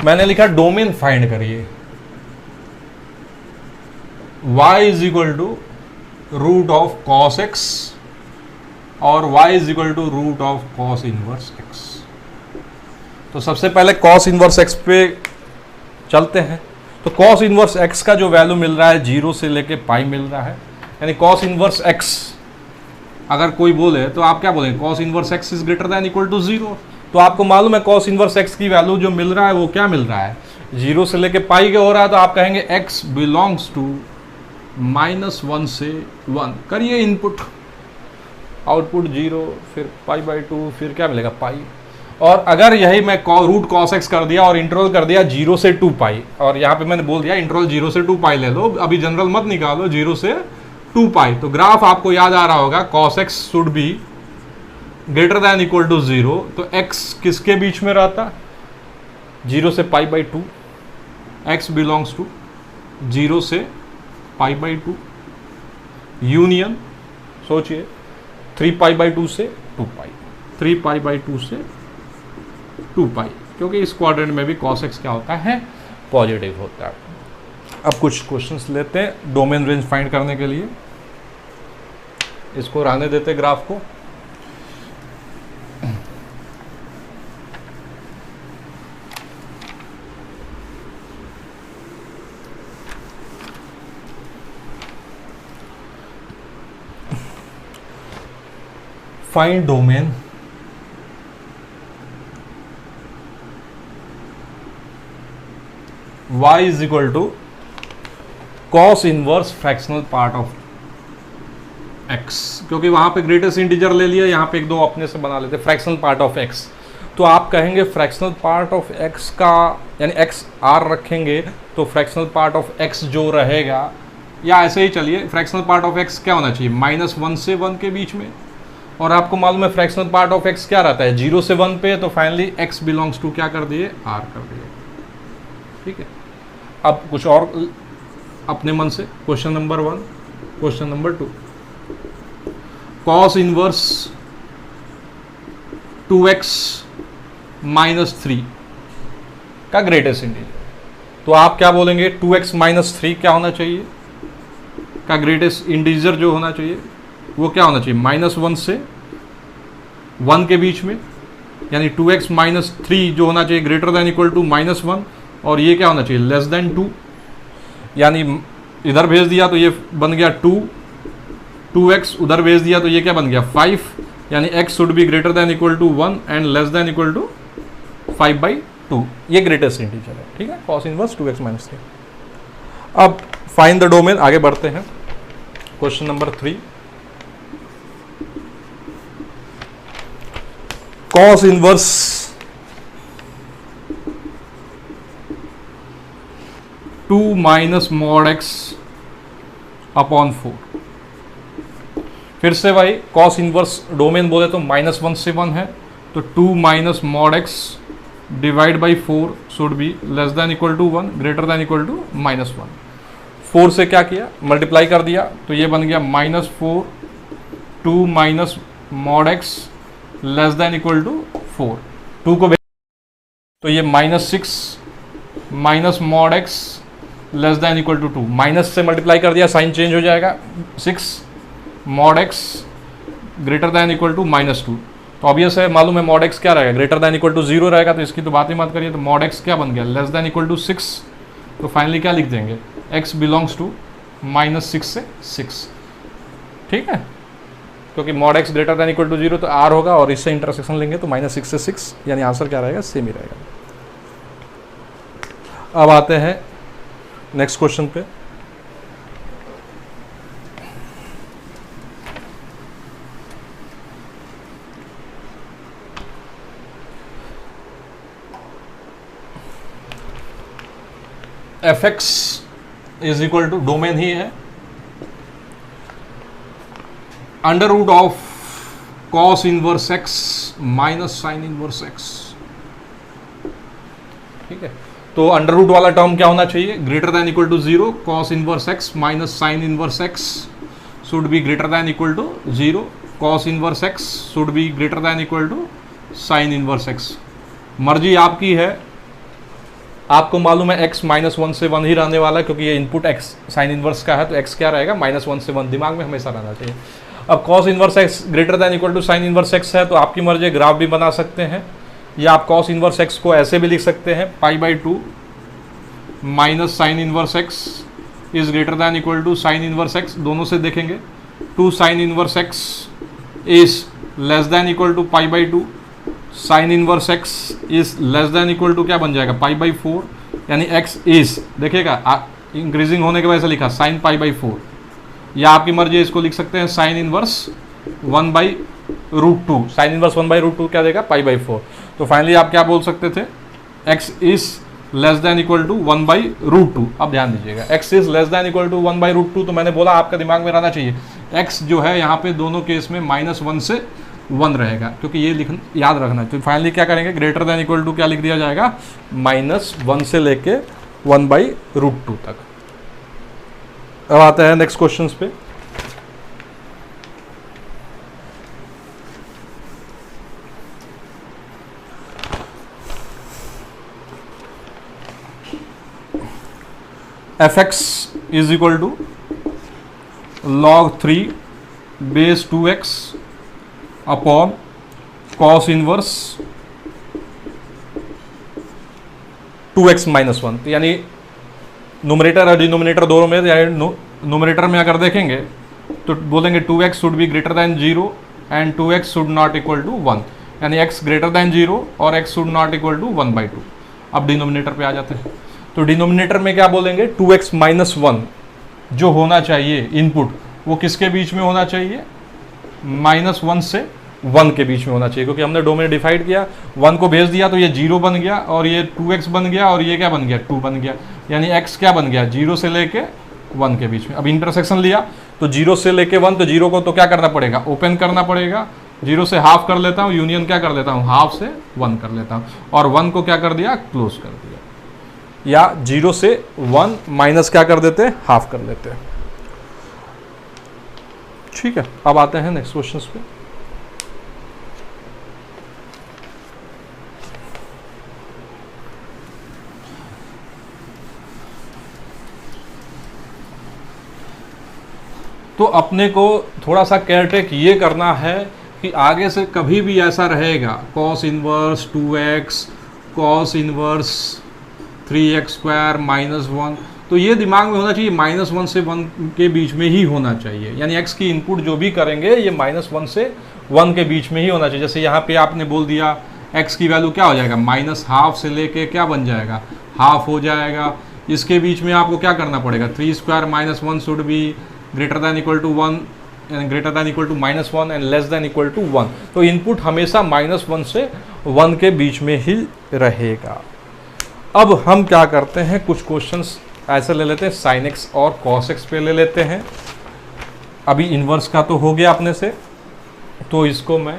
मैंने लिखा डोमेन फाइंड करिए, y is equal to root of cos x और y is equal to root of cos inverse x। तो सबसे पहले कॉस इनवर्स x पे चलते हैं। तो कॉस इनवर्स x का जो वैल्यू मिल रहा है 0 से लेके पाई मिल रहा है, यानी कॉस इनवर्स x अगर कोई बोले तो आप क्या बोलेंगे, cos inverse x is greater than equal to 0। तो आपको मालूम है कॉस इनवर्स x की वैल्यू जो मिल रहा है वो क्या मिल रहा है, 0 से लेके पाई के हो रहा है, तो आप कहेंगे x बिलोंग्स टू -1 से 1। करिए इनपुट, आउटपुट 0, फिर π/2, फिर क्या मिलेगा पाई। और अगर यही मैं रूट कॉस एक्स कर दिया और इंटरवल कर दिया 0 से 2 पाई, और यहाँ पे मैंने बोल दिया इंटरवल 0 से 2 पाई ले लो, अभी जनरल मत निकालो, 0 से 2 पाई, तो ग्राफ आपको याद आ रहा होगा cos x should be greater than equal to 0। तो एक्स किसके बीच में रहता, 0 से π/2, एक्स बिलोंग्स टू 0 से π/2 यूनियन, सोचिए 3π/2 से 2 पाई, 3π/2 से 2 पाई, क्योंकि इस क्वाड्रेंट में भी cos x क्या होता है, पॉजिटिव होता है। अब कुछ क्वेश्चंस लेते हैं डोमेन रेंज फाइंड करने के लिए। इसको रहने देते ग्राफ को। Find domain y is equal to cos inverse fractional part of x, क्योंकि वहां पे ग्रेटेस्ट इंटीजर ले लिया, यहाँ पे एक दो अपने से बना लेते, फ्रैक्शनल पार्ट ऑफ x। तो आप कहेंगे फ्रैक्शनल पार्ट ऑफ x का, यानी x r रखेंगे तो फ्रैक्शनल पार्ट ऑफ x जो रहेगा, या ऐसे ही चलिए फ्रैक्शनल पार्ट ऑफ x क्या होना चाहिए, -1 से 1 के बीच में। और आपको मालूम है फ्रैक्शनल पार्ट ऑफ x क्या रहता है, 0 से 1 पे, तो फाइनली x बिलोंग्स टू क्या कर दिए, r कर दिए। ठीक है, अब कुछ और अपने मन से, question number 1, question number 2, cos inverse 2x - 3 का ग्रेटेस्ट इंटीजर। तो आप क्या बोलेंगे, 2x - 3 क्या होना चाहिए, का ग्रेटेस्ट इंटीजर जो होना चाहिए वो क्या होना चाहिए, -1 से 1 के बीच में, यानी 2x - 3 जो होना चाहिए ग्रेटर देन इक्वल टू -1, और ये क्या होना चाहिए, लेस देन 2। यानी इधर भेज दिया तो ये बन गया 2, 2x उधर भेज दिया तो ये क्या बन गया 5, यानी x should be greater than equal to 1 and less than equal to 5/2। ये ग्रेटेस्ट इंटीजर है। ठीक है, कॉस इनवर्स 2x - 3। अब फाइंड द डोमेन, आगे बढ़ते हैं। Question number 3, cos inverse 2 - mod x upon 4। फिर से भाई कॉस इनवर्स डोमेन बोले तो -1 से 1 है, तो 2 - mod x divide by 4 should be less than equal to 1, greater than equal to -1। 4 से क्या किया, मल्टीप्लाई कर दिया, तो ये बन गया -4, 2 - mod x less than equal to 4, 2 को तो ये -6 mod x less than equal to 2, minus से मल्टीप्लाई कर दिया, साइन चेंज हो जाएगा, 6 mod x greater than equal to -2। तो ऑब्वियस है, मालूम है mod x क्या रहेगा, ग्रेटर देन इक्वल टू 0 रहेगा, तो इसकी तो बात ही मत करिए। तो mod x क्या बन गया, लेस देन इक्वल टू 6। तो फाइनली क्या लिख देंगे, x बिलोंग्स टू -6 से 6। ठीक है, क्योंकि mod x greater than equal to 0 तो r होगा, और इससे इंटरसेक्शन लेंगे तो -6 से 6, यानी आंसर क्या रहेगा, सेम ही रहेगा। अब आते हैं नेक्स्ट क्वेश्चन पे। F x is equal to, domain ही है, under root of cos inverse x minus sine inverse x. ठीक है, तो अंडर रूट वाला टर्म क्या होना चाहिए, greater than equal to 0, cos inverse x minus sine inverse x should be greater than equal to 0, cos inverse x should be greater than equal to sine inverse x. मर्जी आपकी है, आपको मालूम है x -1 से 1 ही रहने वाला है, क्योंकि ये इनपुट x साइन इनवर्स का है, तो x क्या रहेगा, -1 से 1, दिमाग में हमेशा रहना चाहिए। अब cos inverse x greater than equal to sine inverse x है, तो आपकी मर्जी ग्राफ भी बना सकते हैं, या आप cos इनवर्स x को ऐसे भी लिख सकते हैं, π/2 minus sine inverse x is greater than equal to sine inverse x, दोनों से देखेंगे, 2 sine inverse x is less than equal to π/2, sine inverse x is less than equal to क्या बन जाएगा, π/4, यानी x इज, देखिएगा इंक्रीजिंग होने की वजह से लिखा साइन π/4, या आपकी मर्जी है इसको लिख सकते हैं साइन इनवर्स 1/√2, साइन इनवर्स 1/√2 क्या देगा, π/4। तो फाइनली आप क्या बोल सकते थे, x is less than equal to 1/√2। अब ध्यान दीजिएगा, x is less than equal to 1/√2, तो मैंने बोला आपका दिमाग में रहना चाहिए x जो है यहाँ पे दोनों केस में -1 से 1 रहेगा, क्योंकि ये याद रखना है। तो फाइनली क्या करेंगे, ग्रेटर देन इक्वल टू क्या लिख दिया जाएगा, -1 से लेके 1/√2 तक। अब आते हैं नेक्स्ट क्वेश्चन पे। F x is equal to log 3 base 2x upon cos inverse 2x -1, तो यानी नोमिनेटर और डिनोमिनेटर दोनों में, यानी नोमिनेटर में अगर देखेंगे तो बोलेंगे 2x should be greater than 0 and 2x should not equal to 1, यानी x ग्रेटर दैन 0 और x should not equal to 1/2। अब डिनोमिनेटर पे आ जाते हैं, तो डिनोमिनेटर में क्या बोलेंगे, 2x -1 जो होना चाहिए इनपुट, वो किसके बीच में होना चाहिए, -1 से 1 के बीच में होना चाहिए, क्योंकि हमने डोमेन डिफाइड किया, 1 को भेज दिया तो ये 0 बन गया, और ये 2x बन गया, और ये क्या बन गया, 2 बन गया, यानी x क्या बन गया, 0 से लेके 1 के बीच में। अब इंटरसेक्शन लिया तो 0 से लेके 1, तो 0 को तो क्या करना पड़ेगा, ओपन करना पड़ेगा, 0 से हाफ कर लेता हूँ, यूनियन क्या कर लेता हूँ, हाफ से 1 कर लेता हूँ, और 1 को क्या कर दिया, क्लोज कर दिया, या 0 से 1 माइनस क्या कर देते हैं, हाफ कर लेते हैं। ठीक है, अब आते हैं नेक्स्ट क्वेश्चन पे। तो अपने को थोड़ा सा केयरटेक ये करना है कि आगे से कभी भी ऐसा रहेगा, cos inverse 2x, cos inverse 3x² -1, तो ये दिमाग में होना चाहिए -1 से 1 के बीच में ही होना चाहिए, यानी x की इनपुट जो भी करेंगे ये -1 से 1 के बीच में ही होना चाहिए। जैसे यहाँ पे आपने बोल दिया x की वैल्यू क्या हो जाएगा, -½ से लेके क्या बन जाएगा, हाफ हो जाएगा, इसके बीच में आपको क्या करना पड़ेगा, 3² -1 should be greater than equal to 1 and greater than equal to -1 and less than equal to 1, तो इनपुट हमेशा -1 से 1 के बीच में ही रहेगा। अब हम क्या करते हैं, कुछ क्वेश्चंस ऐसे ले लेते हैं, sin x और cos x पे ले लेते हैं। अभी इन्वर्स का तो हो गया अपने से, तो इसको मैं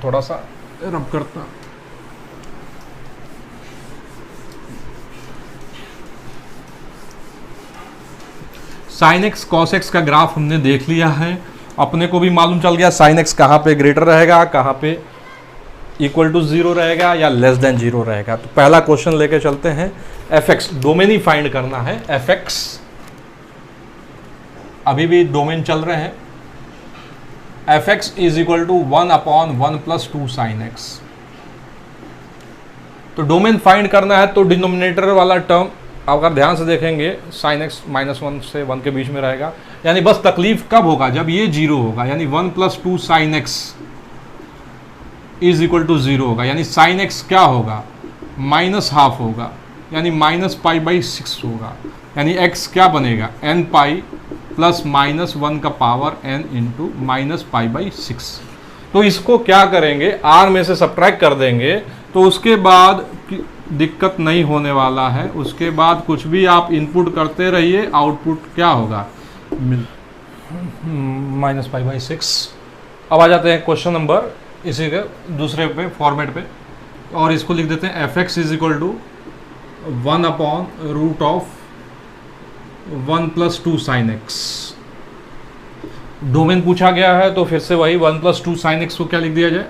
थोड़ा सा रब करता। sin x cos x का ग्राफ हमने देख लिया है, अपने को भी मालूम चल गया sin x कहाँ पे ग्रेटर रहेगा, कहाँ पे इक्वल टू 0 रहेगा या लेस देन 0 रहेगा। तो पहला क्वेश्चन लेके चलते हैं, एफ एक्स डोमेन ही फाइंड करना है, एफ एक्स अभी भी डोमेन चल रहे हैं, F x is equal to 1/1 + 2 sin x। तो डोमेन फाइंड करना है, तो डिनोमिनेटर वाला टर्म अगर ध्यान से देखेंगे sin x -1 से 1 के बीच में रहेगा, यानी बस तकलीफ कब होगा, जब ये 0 होगा, यानी 1 + 2 sin x is equal to 0 होगा, यानी sin x क्या होगा, -½ होगा, यानी -π/6 होगा, यानी x क्या बनेगा, nπ + -1 का पावर n इंटू -π/6। तो इसको क्या करेंगे, r में से सब्ट्रैक्ट कर देंगे, तो उसके बाद दिक्कत नहीं होने वाला है। उसके बाद कुछ भी आप इनपुट करते रहिए, आउटपुट क्या होगा, -π/6। अब आ जाते हैं क्वेश्चन नंबर इसी के दूसरे पे फॉर्मेट पे, और इसको लिख देते हैं fx is equal to 1/√1 + 2 sin x। Domain पूछा गया है तो फिर से वही 1 + 2 sin x को क्या लिख दिया जाए,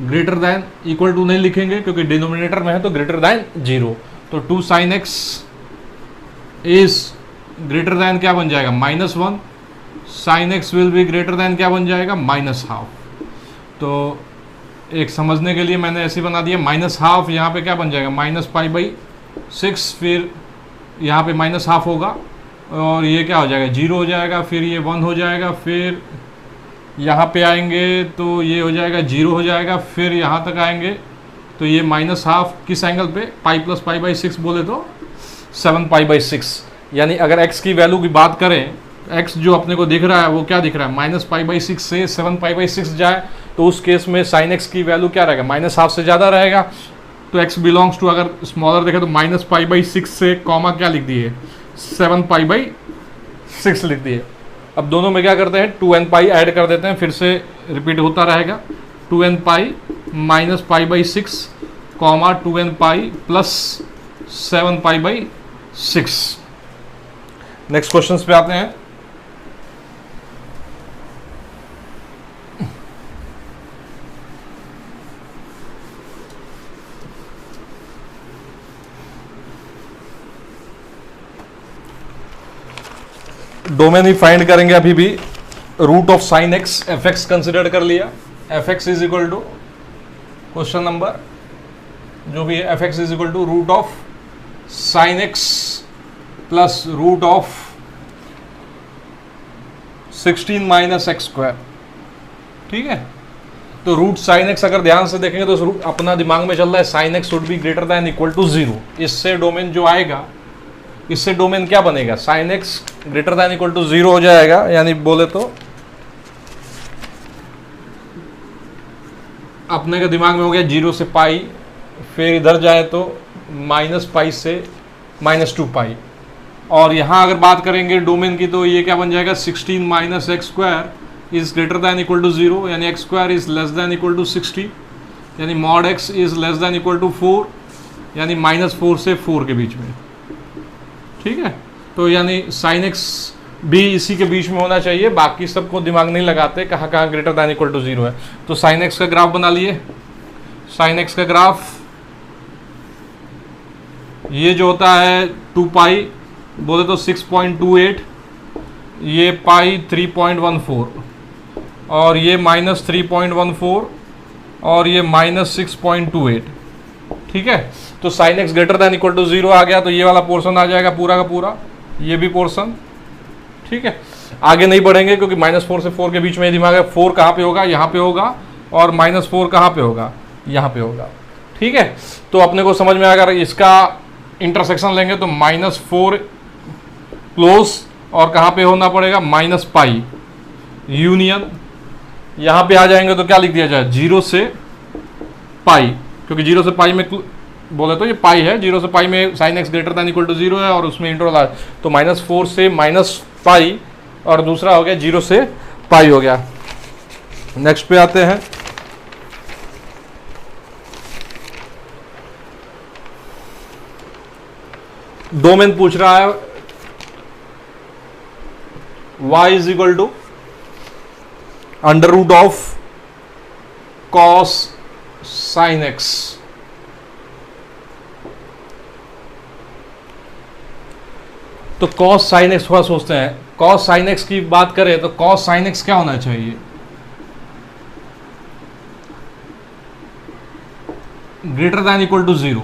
ग्रेटर दैन, इक्वल टू नहीं लिखेंगे क्योंकि डिनोमिनेटर में है तो ग्रेटर दैन 0, तो 2 sin x is greater then क्या बन जाएगा, -1, sin x will be greater then क्या बन जाएगा, -½ तो एक समझने के लिए मैंने ऐसे बना दिया, -½ यहाँ पे क्या बन जाएगा, -π/6, फिर यहाँ पे -½ होगा और ये क्या हो जाएगा, 0 हो जाएगा, फिर ये 1 हो जाएगा, फिर यहाँ पे आएंगे तो ये हो जाएगा 0 हो जाएगा, फिर यहाँ तक आएंगे तो ये -½ किस एंगल पे, π + π/6 बोले तो 7π/6। यानी अगर x की वैल्यू की बात करें, x जो अपने को दिख रहा है वो क्या दिख रहा है, -π/6 से 7π/6 जाए तो उस केस में sin x की वैल्यू क्या रहेगा, -½ से ज़्यादा रहेगा, तो x बिलोंग्स टू, अगर स्मॉलर देखें तो -π/6 से कॉमा क्या लिख दिए, 7π/6 लिख दिए। अब दोनों में क्या करते हैं, 2nπ ऐड कर देते हैं, फिर से रिपीट होता रहेगा, 2nπ -π/6 comma 2nπ + 7π/6। Next question पे आते हैं। डोमेन ही फाइंड करेंगे, अभी भी root of sine x fx consider कर लिया, fx is equal to, question number जो भी है, fx is equal to root of sine x plus root of 16 - x²। ठीक है, तो रूट साइन एक्स अगर ध्यान से देखेंगे तो रूट अपना दिमाग में चल रहा है sine x should be greater than equal to 0। इससे डोमेन जो आएगा, इससे डोमेन क्या बनेगा, sine x greater than equal to 0 हो जाएगा, यानी बोले तो अपने के दिमाग में हो गया 0 से π, फिर इधर जाए तो -π से -2π, और यहाँ अगर बात करेंगे डोमेन की तो ये क्या बन जाएगा, 16 - x² is greater than equal to 0, यानी x² is less than equal to 60, यानी mod x is less than equal to 4, यानी -4 से 4 के बीच में। ठीक है, तो यानी साइन एक्स भी इसी के बीच में होना चाहिए, बाकी सबको दिमाग नहीं लगाते कहाँ कहाँ ग्रेटर दैन इक्वल टू 0 है। तो साइन एक्स का ग्राफ बना लिए, साइन एक्स का ग्राफ ये जो होता है 2π बोले तो 6.28, ये पाई 3.14, और ये -3.14, और ये -6.28। ठीक है, तो sine x greater than equal to 0 आ गया तो ये वाला पोर्शन आ जाएगा पूरा का पूरा, ये भी पोर्शन। ठीक है, आगे नहीं बढ़ेंगे क्योंकि -4 से 4 के बीच में दिमाग है, 4 कहाँ पे होगा, यहाँ पे होगा, और -4 कहाँ पे होगा, यहाँ पे होगा। ठीक है, तो अपने को समझ में अगर इसका इंटरसेक्शन लेंगे तो -4 क्लोज, और कहाँ पे होना पड़ेगा, -π यूनियन, यहाँ पे आ जाएंगे तो क्या लिख दिया जाए, 0 से π, क्योंकि 0 से π में बोले तो ये पाई है, 0 से π में sine x greater than equal to 0 है, और उसमें इंटरवल आ, तो -4 से -π, और दूसरा हो गया 0 से π हो गया। नेक्स्ट पे आते हैं, डोमेन पूछ रहा है y is equal to √ of cos sin x। तो cos sin x थोड़ा सोचते हैं, cos sin x की बात करें तो cos sin x क्या होना चाहिए, ग्रेटर दैन इक्वल टू 0।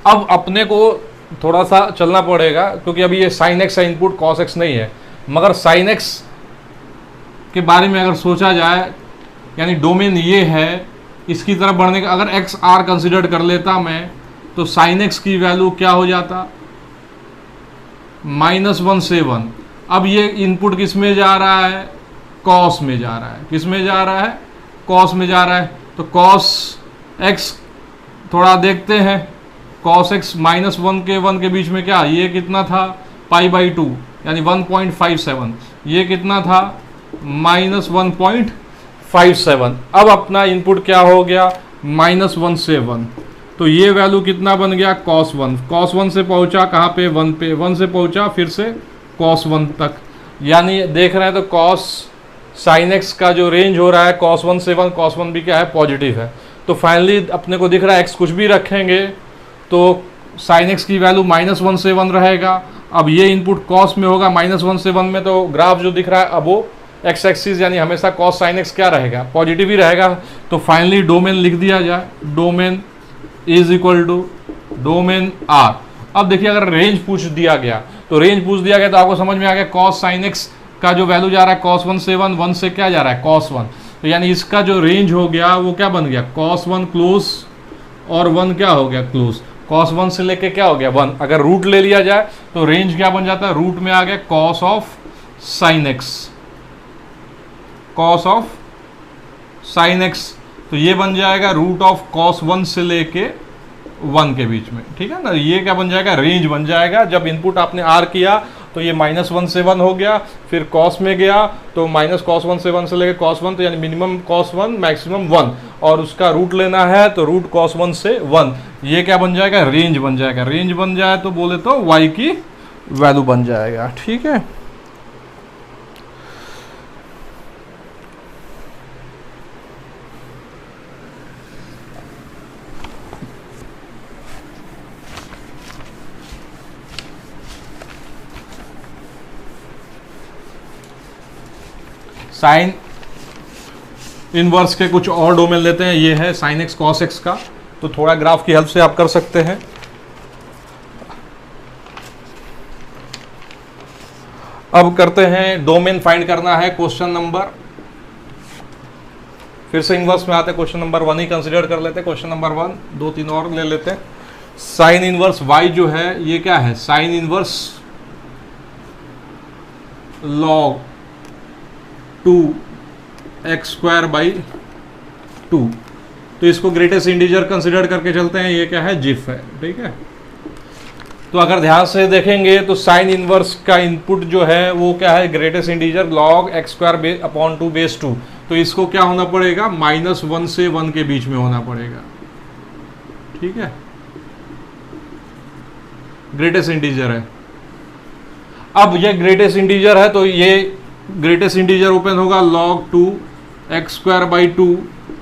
अब अपने को थोड़ा सा चलना पड़ेगा क्योंकि अभी ये sin x का इनपुट cos x नहीं है, मगर sin x के बारे में अगर सोचा जाए, यानी डोमेन ये है, इसकी तरफ बढ़ने का अगर एक्स आर कंसिडर कर लेता मैं, तो sin x की वैल्यू क्या हो जाता, -1 से 1। अब ये इनपुट किस में जा रहा है, cos में जा रहा है, किस में जा रहा है, cos में जा रहा है, तो cos x थोड़ा देखते हैं cos x माइनस 1 के बीच में क्या, ये कितना था π/2 यानी 1.57, ये कितना था -1.57। अब अपना इनपुट क्या हो गया -1 से 1, तो ये वैल्यू कितना बन गया cos 1 से पहुंचा कहाँ पे 1 पे, 1 से पहुंचा फिर से cos 1 तक, यानी देख रहे हैं तो cos sin x का जो रेंज हो रहा है cos 1 से 1, cos 1 भी क्या है पॉजिटिव है। तो फाइनली अपने को दिख रहा है x कुछ भी रखेंगे तो sin x की वैल्यू -1 से 1 रहेगा। अब ये इनपुट cos में होगा -1 से 1 में, तो ग्राफ जो दिख रहा है अब वो x एक्सिस यानी हमेशा cos sin x क्या रहेगा पॉजिटिव ही रहेगा। तो फाइनली डोमेन लिख दिया जाए, domain is equal to domain R। अब देखिए अगर रेंज पूछ दिया गया तो आपको समझ में आ गया cos sin x का जो वैल्यू जा रहा है cos 1 से 1 से क्या जा रहा है cos 1, तो यानी इसका जो रेंज हो गया वो क्या बन गया cos 1 क्लोज और 1 क्या हो गया क्लोज, cos 1 से लेके क्या हो गया 1। अगर रूट ले लिया जाए तो रेंज क्या बन जाता है, रूट में आ गया cos of sin x, cos of sin x, तो ये बन जाएगा रूट ऑफ cos 1 से लेके 1 के बीच में, ठीक है ना। ये क्या बन जाएगा रेंज बन जाएगा। जब इनपुट आपने R किया तो ये -1 से 1 हो गया, फिर cos में गया तो -cos 1 से 1 से लेके cos 1, तो यानी मिनिमम cos 1 मैक्सिमम 1, और उसका रूट लेना है तो रूट cos 1 से 1, ये क्या बन जाएगा रेंज बन जाएगा। रेंज बन जाए तो बोले तो y की वैल्यू बन जाएगा, ठीक है। साइन इनवर्स के कुछ और डोमेन लेते हैं, ये है sin x cos x का, तो थोड़ा ग्राफ की हेल्प से आप कर सकते हैं। अब करते हैं डोमेन फाइंड करना है, क्वेश्चन नंबर, फिर से इनवर्स में आते हैं, क्वेश्चन नंबर 1 ही कंसीडर कर लेते हैं। क्वेश्चन नंबर 1, 2-3 और ले लेते हैं। साइन इनवर्स y जो है ये क्या है, साइन इनवर्स log 2x²/2, तो इसको ग्रेटेस्ट इंटीजर कंसिडर करके चलते हैं, ये क्या है जिफ है, ठीक है। तो अगर ध्यान से देखेंगे तो साइन इनवर्स का इनपुट जो है वो क्या है ग्रेटेस्ट इंटीजर log x²/2 तो इसको क्या होना पड़ेगा -1 से 1 के बीच में होना पड़ेगा, ठीक है, ग्रेटेस्ट इंटीजर है। अब ये ग्रेटेस्ट इंटीजर है तो ये ग्रेटेस्ट इंटीजर ओपन होगा log 2x²/2,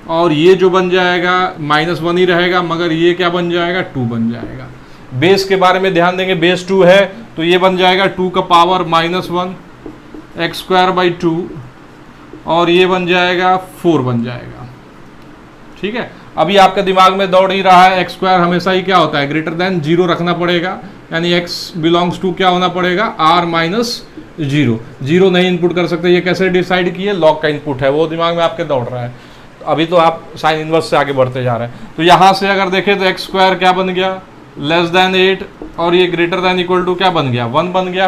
और ये जो बन जाएगा -1 ही रहेगा, मगर ये क्या बन जाएगा 2 बन जाएगा। बेस के बारे में ध्यान देंगे, बेस 2 है तो ये बन जाएगा 2 का पावर -1 x²/2, और ये बन जाएगा 4 बन जाएगा, ठीक है। अभी आपके दिमाग में दौड़ ही रहा है x² हमेशा ही क्या होता है ग्रेटर देन 0 रखना पड़ेगा, यानी x बिलोंग्स टू क्या होना पड़ेगा r-0। 0 नहीं इनपुट कर सकते, ये कैसे डिसाइड किए, लॉग का इनपुट है वो दिमाग में आपके दौड़ रहा है। तो अभी तो आप साइन इनवर्स से आगे बढ़ते जा रहे हैं। तो यहाँ से अगर देखें तो x² क्या बन गया <8, और ये > क्या बन गया 1 बन गया।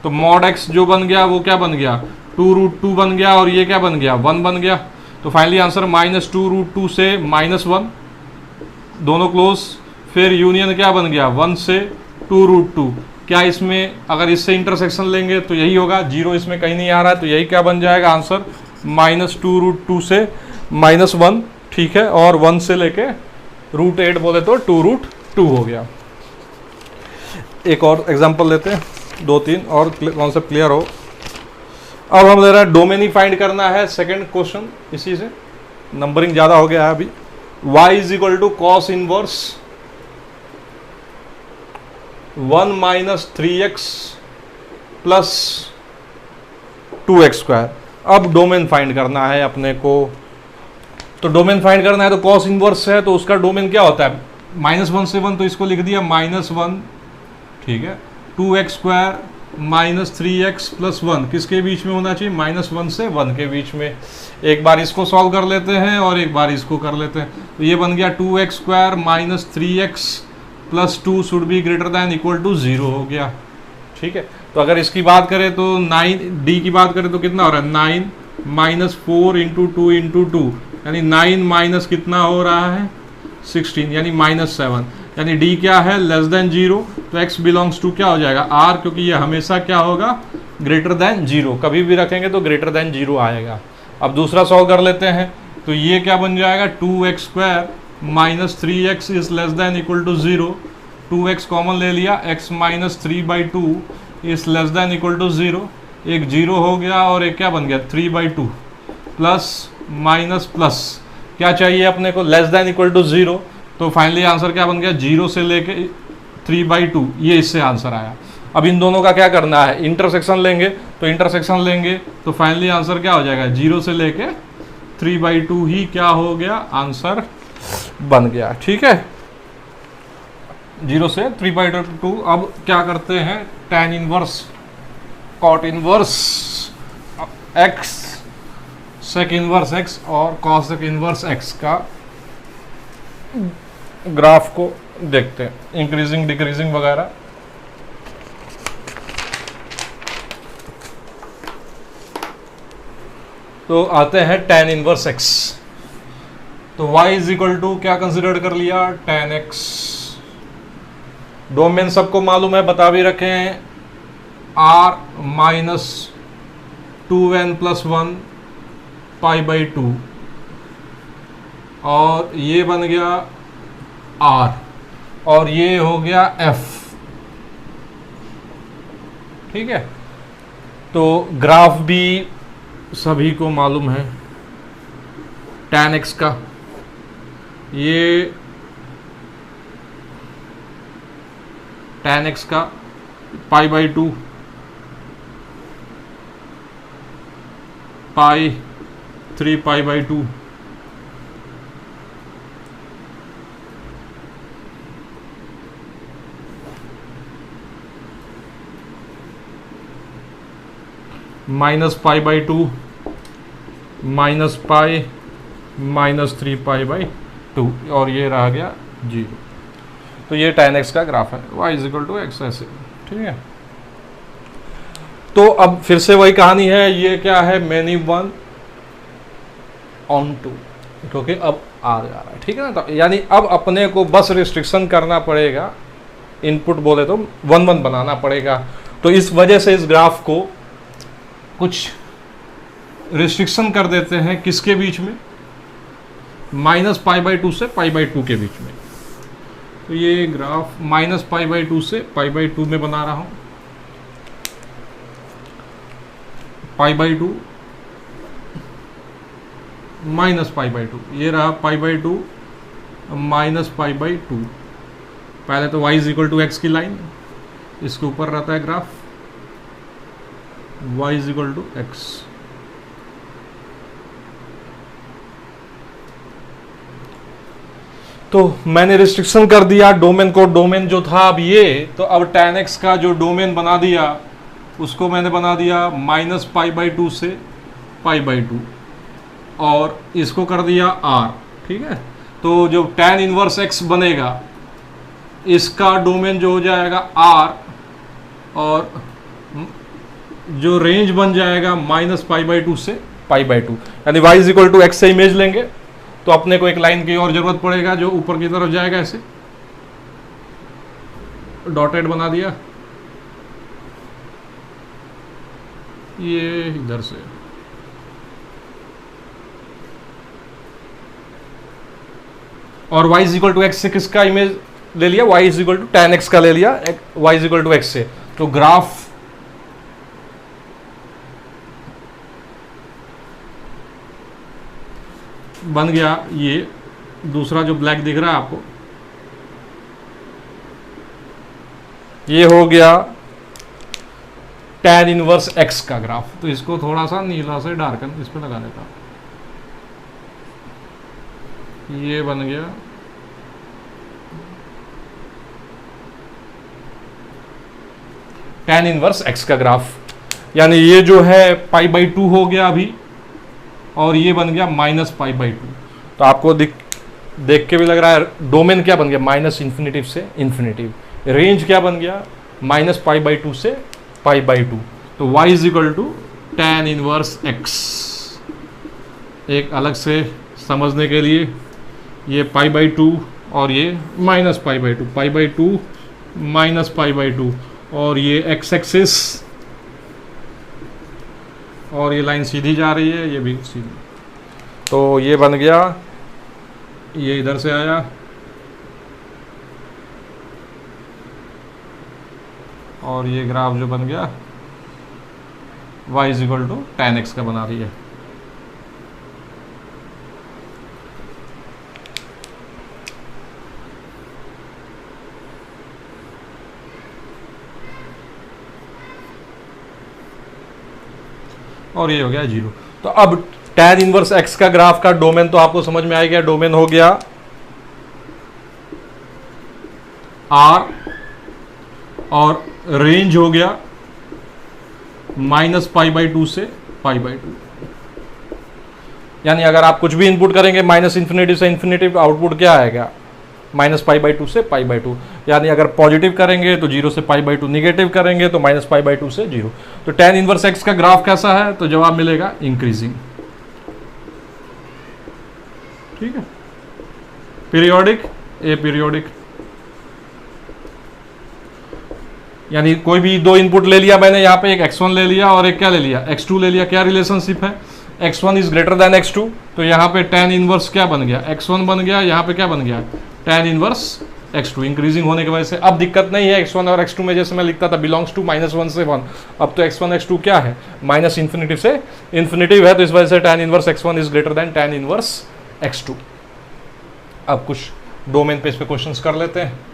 तो mod x जो बन गया वो क्या बन गया 2√2 बन गया, और ये क्या बन गया 1 बन गया। तो फाइनली आंसर -2√2 से -1 दोनों क्लोज, फिर यूनियन क्या बन गया 1 से 2√2। क्या इसमें अगर इससे इंटरसेक्शन लेंगे तो यही होगा, 0 इसमें कहीं नहीं आ रहा है, तो यही क्या बन जाएगा आंसर -2√2 से -1, ठीक है। और 1 से लेके √8 बोले तो 2√2 हो गया। एक और एग्जांपल लेते हैं, 2-3 और कॉन्सेप्ट क्लियर हो। अब हम ले रहे हैं डोमेन ही फाइंड करना है, सेकंड क्वेश्चन, इसी से नंबरिंग ज़्यादा हो गया है अभी। y = cos inverse 1 - 3x + 2x²। अब डोमेन फाइंड करना है अपने को, तो डोमेन फाइंड करना है तो cos इनवर्स है तो उसका डोमेन क्या होता है -1 से 1, तो इसको लिख दिया -1, ठीक है। 2x² - 3x + 1 किसके बीच में होना चाहिए -1 से 1 के बीच में। एक बार इसको सॉल्व कर लेते हैं और एक बार इसको कर लेते हैं। तो ये बन गया 2x² - 3x + 2 शुड बी > 0 हो गया, ठीक है। तो अगर इसकी बात करें तो 9d की बात करें तो कितना हो रहा है 9 - 4 × 2 × 2, यानी 9 माइनस कितना हो रहा है 16 यानी -7, यानी डी क्या है लेस देन 0, तो x बिलोंग्स टू क्या हो जाएगा r, क्योंकि ये हमेशा क्या होगा ग्रेटर देन 0, कभी भी रखेंगे तो ग्रेटर देन 0 आएगा। अब दूसरा सॉल्व कर लेते हैं, तो ये क्या बन जाएगा 2x² - 3x is less than equal to 0, 2x common ले लिया, x - 3/2 is less than equal to 0, एक 0 हो गया और एक क्या बन गया 3/2, प्लस माइनस प्लस क्या चाहिए अपने को लेस देन इक्वल टू 0, तो फाइनली आंसर क्या बन गया 0 से लेके 3/2, ये इससे आंसर आया। अब इन दोनों का क्या करना है, इंटरसेक्शन लेंगे, तो इंटरसेक्शन लेंगे तो फाइनली आंसर क्या हो जाएगा 0 से लेके 3/2 ही क्या हो गया आंसर बन गया। ठीक है, 0 से 3/2। अब क्या करते हैं tan inverse cot inverse x sec inverse x और cos इनवर्स x का ग्राफ को देखते हैं, इंक्रीजिंग डिक्रीजिंग वगैरह। तो आते हैं tan इनवर्स x, तो y इज इक्वल टू क्या कंसिडर कर लिया tan x, डोमेन सबको मालूम है, बता भी रखे हैं r - 2n+1 π/2, और ये बन गया r, और ये हो गया f। ठीक है, तो ग्राफ भी सभी को मालूम है tan x का, ये tan x का π/2 पाई 3π/2, -π/2 -π -3π/2, और ये रह गया 0। तो ये tan x का ग्राफ है, y = x ऐसे। ठीक है, तो अब फिर से वही कहानी है, ये क्या है many 1 on 2, क्योंकि अब आ जा रहा है। ठीक है ना, तो यानी अब अपने को बस रिस्ट्रिक्शन करना पड़ेगा, इनपुट बोले तो 1 1 बनाना पड़ेगा। तो इस वजह से इस ग्राफ को कुछ रिस्ट्रिक्शन कर देते हैं, किसके बीच में, -π/2 से π/2 के बीच में। तो ये ग्राफ -π/2 से π/2 में बना रहा हूँ, π/2 -π/2, ये रहा π/2 -π/2। पहले तो y = x की लाइन, इसके ऊपर रहता है ग्राफ y = x। तो मैंने रिस्ट्रिक्शन कर दिया डोमेन को, डोमेन जो था अब ये, तो अब tan x का जो डोमेन बना दिया उसको मैंने बना दिया -π/2 से π/2, और इसको कर दिया r। ठीक है, तो जो tan इनवर्स x बनेगा इसका डोमेन जो हो जाएगा r, और जो रेंज बन जाएगा -π/2 से π/2, यानी y = x से इमेज लेंगे तो अपने को एक लाइन की और जरूरत पड़ेगा जो ऊपर की तरफ जाएगा, ऐसे डॉटेड बना दिया, ये इधर से, और y = x से किसका इमेज ले लिया, y = tan x का ले लिया, y = x से। तो ग्राफ बन गया, ये दूसरा जो ब्लैक दिख रहा है आपको, ये हो गया tan इनवर्स x का ग्राफ। तो इसको थोड़ा सा नीला से डार्कन इस पे लगा देता हूं, ये बन गया tan इनवर्स x का ग्राफ, यानी ये जो है π/2 हो गया अभी, और ये बन गया -π/2। तो आपको देख के भी लग रहा है डोमेन क्या बन गया -∞ से इन्फिनिटिव, रेंज क्या बन गया -π/2 से π/2। तो y = tan इनवर्स x। एक अलग से समझने के लिए, ये π/2 और ये minus pi by two minus pi by two, और ये एक्स एक्सिस, और ये लाइन सीधी जा रही है, ये भी सीधी। तो ये बन गया, ये इधर से आया, और ये ग्राफ जो बन गया y is equal to tan x का बना रही है। और ये हो गया 0। तो अब tan इनवर्स x का ग्राफ का डोमेन तो आपको समझ में आ गया। डोमेन हो गया R और रेंज हो गया माइनस पाई बाई टू से पाई बाई टू। यानी अगर आप कुछ भी इनपुट करेंगे माइनस इन्फिनिटी से इन्फिनिटी, आउटपुट क्या आएगा? माइनस पाई बाई टू से पाई बाई टू। यानी अगर पॉजिटिव करेंगे तो 0 से पाई बाई टू, निगेटिव करेंगे तो माइनस पाई बाई टू से 0। तो tan इनवर्स x का ग्राफ कैसा है? तो जवाब मिलेगा इंक्रीजिंग। ठीक है। पीरियोडिक, ए पीरियोडिक, यानी कोई भी दो इनपुट ले लिया मैंने, यहाँ पे एक x1 ले लिया और एक क्या ले लिया? x2 ले लिया। क्या रिलेशनशिप है? x1 is greater then x2। तो यहाँ पे tan इनवर्स क्या बन गया? x1 बन गया। यहाँ पे क्या बन गया? tan inverse x2। इंक्रीजिंग होने की वजह से अब दिक्कत नहीं है x1 और x2 में, जैसे मैं लिखता था बिलोंग्स टू -1 से 1। अब तो x1 x2 क्या है? माइनस इन्फिनिटिव से इन्फिनिटिव है, तो इस वजह से tan inverse x1 is greater then tan inverse x2। अब कुछ डोमेन पे इस पे क्वेश्चंस कर लेते हैं।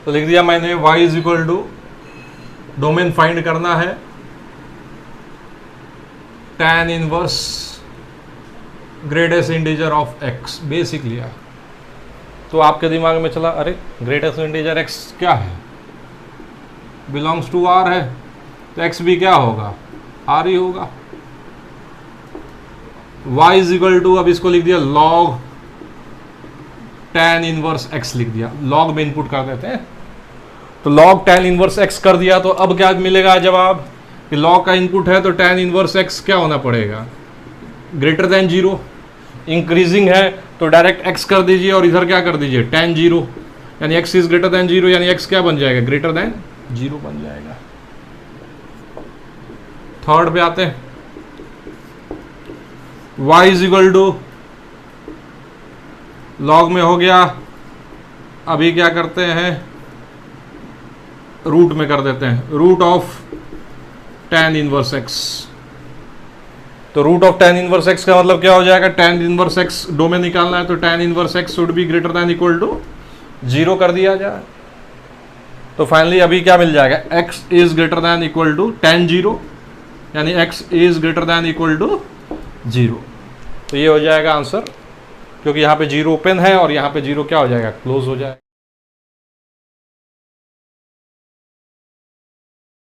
तो लिख दिया मैंने y is equal to, domain find करना है tan inverse greatest integer of x। Basic लिया तो आपके दिमाग में चला, अरे ग्रेटेस्ट इंटीजर x क्या है? बिलोंग्स टू r है, तो x भी क्या होगा? r ही होगा। y इज इक्वल टू, अब इसको लिख दिया log tan इनवर्स x लिख दिया। log में इनपुट कर देते हैं, तो log tan इनवर्स x कर दिया। तो अब क्या मिलेगा जवाब? कि log का इनपुट है तो tan इनवर्स x क्या होना पड़ेगा? Greater than 0। इंक्रीजिंग है तो डायरेक्ट x कर दीजिए और इधर क्या कर दीजिए? tan 0, यानी x इज ग्रेटर देन 0, यानी x क्या बन जाएगा? ग्रेटर देन 0 बन जाएगा। थर्ड पे आते हैं, y is equal to, log में हो गया, अभी क्या करते हैं? रूट में कर देते हैं, root of tan inverse x। तो root of tan inverse x का मतलब क्या हो जाएगा? tan इनवर्स x डोमेन निकालना है तो tan inverse x should be greater than equal to 0 कर दिया जाए। तो फाइनली अभी क्या मिल जाएगा? x is greater than equal to tan 0, यानी x is greater than equal to 0। तो ये हो जाएगा आंसर, क्योंकि यहाँ पे 0 ओपन है और यहाँ पे 0 क्या हो जाएगा? क्लोज हो जाएगा।